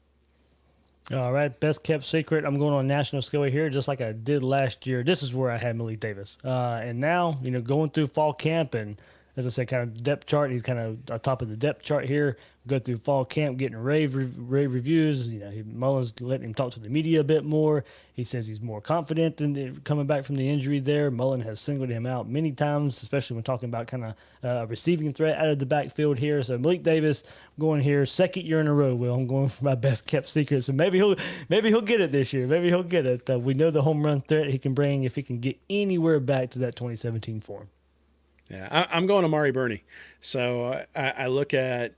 All right, best kept secret. I'm going on national scale here, just like I did last year. This is where I had Malik Davis. And now, going through fall camp and, as I said, kind of depth chart. He's kind of on top of the depth chart here. Go through fall camp, getting rave reviews. Mullen's letting him talk to the media a bit more. He says he's more confident than coming back from the injury there. Mullen has singled him out many times, especially when talking about kind of receiving threat out of the backfield here. So Malik Davis going here second year in a row. Will I'm going for my best kept secret. So maybe he'll get it this year. Maybe he'll get it. We know the home run threat he can bring if he can get anywhere back to that 2017 form. Yeah, I'm going Amari Burney. So I look at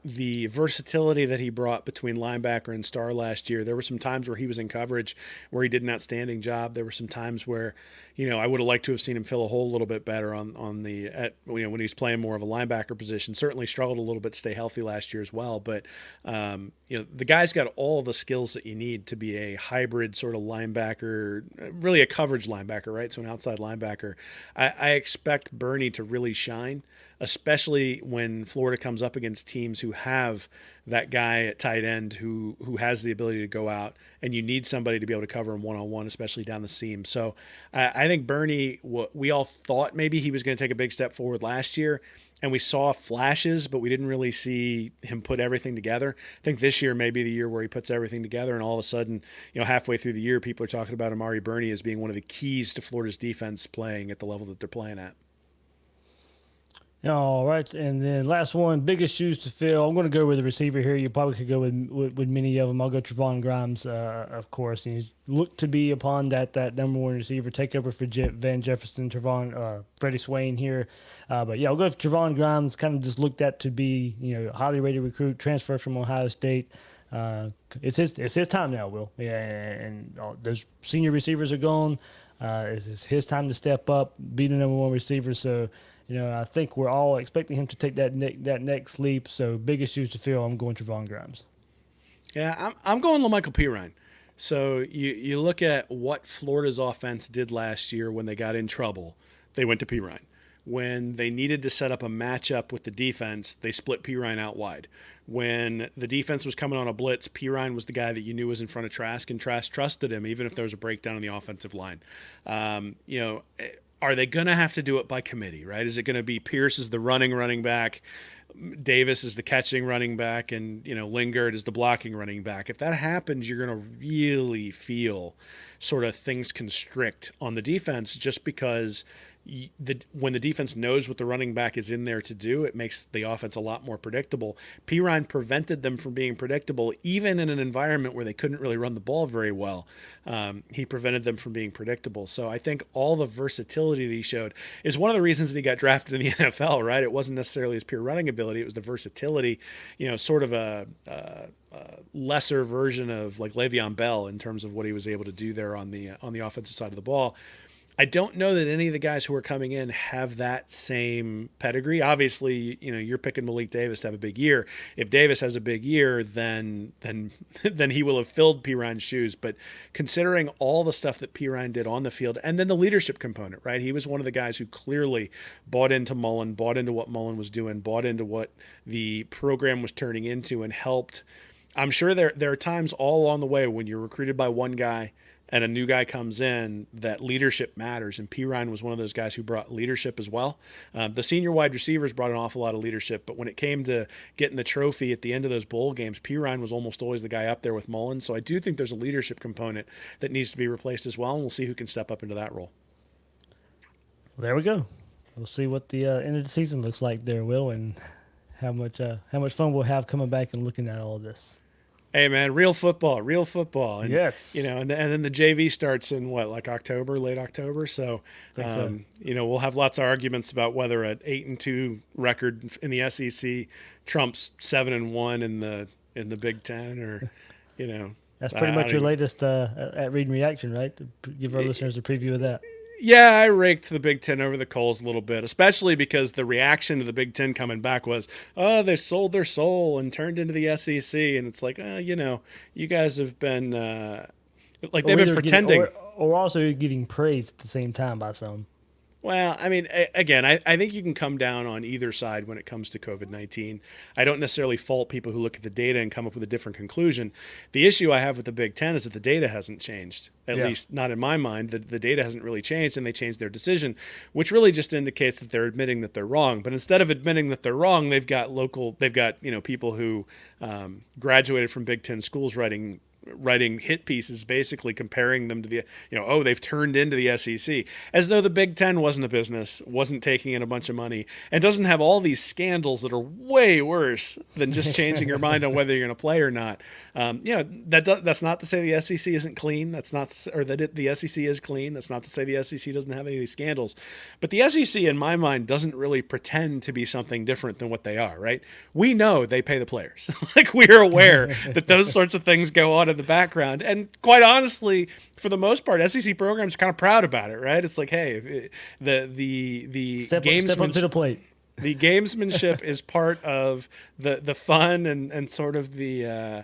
the versatility that he brought between linebacker and star last year. There were some times where he was in coverage where he did an outstanding job. There were some times where, I would have liked to have seen him fill a hole a little bit better when he's playing more of a linebacker position. Certainly struggled a little bit to stay healthy last year as well. But, the guy's got all the skills that you need to be a hybrid sort of linebacker, really a coverage linebacker, right? So an outside linebacker. I expect Burney to really shine, especially when Florida comes up against teams who have that guy at tight end who has the ability to go out, and you need somebody to be able to cover him one-on-one, especially down the seam. So I think Burney, we all thought maybe he was going to take a big step forward last year, and we saw flashes, but we didn't really see him put everything together. I think this year may be the year where he puts everything together, and all of a sudden, halfway through the year, people are talking about Amari Burney as being one of the keys to Florida's defense playing at the level that they're playing at. All right, and then last one, biggest shoes to fill. I'm going to go with the receiver here. You probably could go with many of them. I'll go Trevon Grimes, of course. He's looked to be upon that number one receiver, take over for Van Jefferson, Freddie Swain here. But yeah, I'll go with Trevon Grimes. Kind of just looked at to be highly rated recruit, transfer from Ohio State. It's his time now, Will. Yeah, and those senior receivers are gone. It's his time to step up, be the number one receiver. So. I think we're all expecting him to take that next leap. So biggest shoes to fill, I'm going Trevon Grimes. Yeah, I'm going LaMichael Pirine. So you look at what Florida's offense did last year when they got in trouble. They went to Pirine. When they needed to set up a matchup with the defense, they split Pirine out wide. When the defense was coming on a blitz, Pirine was the guy that you knew was in front of Trask, and Trask trusted him even if there was a breakdown on the offensive line. Are they going to have to do it by committee, right? Is it going to be Pierce as the running back, Davis is the catching running back, and Lingard is the blocking running back? If that happens, you're going to really feel sort of things constrict on the defense, just because when the defense knows what the running back is in there to do, it makes the offense a lot more predictable. Pirine prevented them from being predictable, even in an environment where they couldn't really run the ball very well. He prevented them from being predictable. So I think all the versatility that he showed is one of the reasons that he got drafted in the NFL, right? It wasn't necessarily his pure running ability. It was the versatility, sort of a lesser version of like Le'Veon Bell in terms of what he was able to do there on the offensive side of the ball. I don't know that any of the guys who are coming in have that same pedigree. Obviously, you're picking Malik Davis to have a big year. If Davis has a big year, then he will have filled Pirine's shoes. But considering all the stuff that Pirine did on the field, and then the leadership component, right? He was one of the guys who clearly bought into Mullen, bought into what Mullen was doing, bought into what the program was turning into, and helped. I'm sure there are times all along the way when you're recruited by one guy and a new guy comes in, that leadership matters. And Pirine was one of those guys who brought leadership as well. The senior wide receivers brought an awful lot of leadership, but when it came to getting the trophy at the end of those bowl games, Pirine was almost always the guy up there with Mullen. So I do think there's a leadership component that needs to be replaced as well, and we'll see who can step up into that role. Well, there we go. We'll see what the end of the season looks like there, Will, and how much fun we'll have coming back and looking at all of this. Hey man, real football. And, yes. and then the JV starts in late October. So, we'll have lots of arguments about whether an 8-2 record in the SEC trumps 7-1 in the Big Ten, or, That's pretty much your latest at Read and Reaction, right? To give our listeners a preview of that. Yeah, I raked the Big Ten over the coals a little bit, especially because the reaction to the Big Ten coming back was, oh, they sold their soul and turned into the SEC. And it's like, you guys have been, they've been pretending. Or also getting praised at the same time by some. Well, I mean, again, I think you can come down on either side when it comes to COVID-19. I don't necessarily fault people who look at the data and come up with a different conclusion. The issue I have with the Big Ten is that the data hasn't changed, at least not in my mind. The data hasn't really changed, and they changed their decision, which really just indicates that they're admitting that they're wrong. But instead of admitting that they're wrong, they've got people who graduated from Big Ten schools writing hit pieces, basically comparing them to the, they've turned into the SEC, as though the Big Ten wasn't a business, wasn't taking in a bunch of money, and doesn't have all these scandals that are way worse than just changing your mind on whether you're going to play or not. That's not to say the SEC isn't clean. That's not, or that the SEC is clean. That's not to say the SEC doesn't have any of these scandals. But the SEC, in my mind, doesn't really pretend to be something different than what they are, right? We know they pay the players. We're aware that those sorts of things go on in the background, and quite honestly, for the most part, SEC programs are kind of proud about it, right? It's like, hey, the step up to the plate. The gamesmanship is part of the fun and sort of the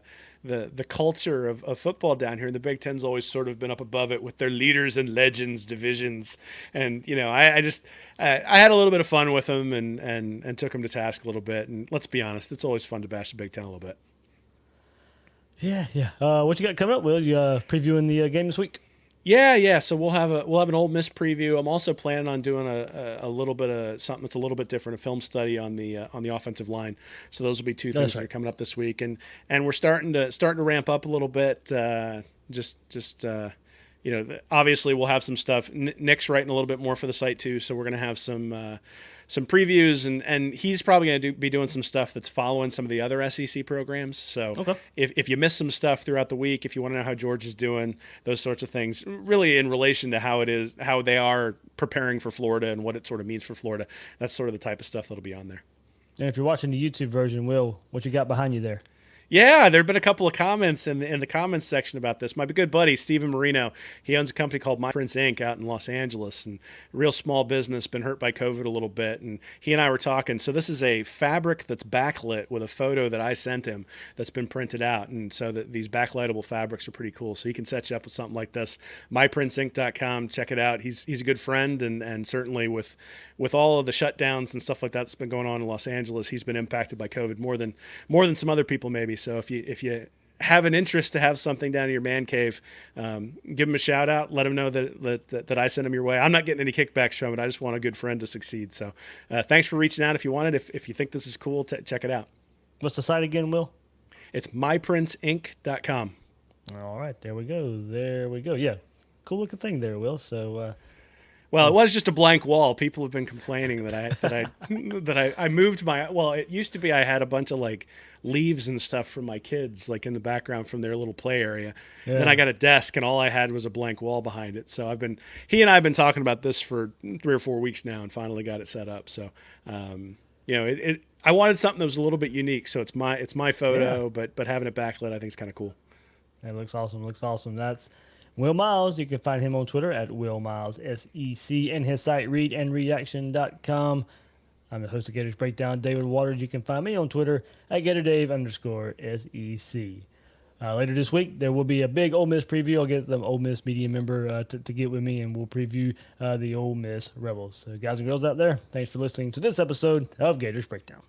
culture of football down here. And the Big Ten's always sort of been up above it with their leaders and legends divisions. And I had a little bit of fun with them and took them to task a little bit. And let's be honest, it's always fun to bash the Big Ten a little bit. Yeah. What you got coming up, Will? You previewing the game this week? Yeah. So we'll have an Ole Miss preview. I'm also planning on doing a little bit of something that's a little bit different, a film study on the offensive line. So those will be two things that are coming up this week, and we're starting to ramp up a little bit. Obviously we'll have some stuff. Nick's writing a little bit more for the site too, so we're going to have some previews, and he's probably going to be doing some stuff that's following some of the other SEC programs. So if you miss some stuff throughout the week, if you want to know how George is doing, those sorts of things, really in relation to how they are preparing for Florida and what it sort of means for Florida, that's sort of the type of stuff that'll be on there. And if you're watching the YouTube version, Will, what you got behind you there? Yeah, there have been a couple of comments in the comments section about this. My good buddy, Steven Marino, he owns a company called My Prince Inc. out in Los Angeles, and real small business, been hurt by COVID a little bit. And he and I were talking. So this is a fabric that's backlit with a photo that I sent him that's been printed out. And so that these backlightable fabrics are pretty cool. So he can set you up with something like this. MyPrinceInc.com, check it out. He's a good friend, and certainly with all of the shutdowns and stuff like that that's been going on in Los Angeles, he's been impacted by COVID more than some other people maybe. So if you have an interest to have something down in your man cave, give him a shout out. Let him know that I sent him your way. I'm not getting any kickbacks from it. I just want a good friend to succeed. So thanks for reaching out. If you want it, if you think this is cool, check it out. What's the site again, Will? It's myprinceinc.com. All right, there we go. Yeah, cool looking thing there, Will. So Well, it was just a blank wall. People have been complaining I moved my. Well, it used to be I had a bunch of like leaves and stuff from my kids, like in the background from their little play area. Yeah. Then I got a desk, and all I had was a blank wall behind it. So he and I have been talking about this for 3 or 4 weeks now, and finally got it set up. So, I wanted something that was a little bit unique. So it's my photo, but having it backlit, I think is kind of cool. It looks awesome. Looks awesome. That's Will Miles. You can find him on Twitter at Will Miles SEC, and his site readandreaction.com. I'm the host of Gators Breakdown, David Waters. You can find me on Twitter at GatorDave_SEC. Later this week, there will be a big Ole Miss preview. I'll get the Ole Miss media member to get with me, and we'll preview the Ole Miss Rebels. So, guys and girls out there, thanks for listening to this episode of Gators Breakdown.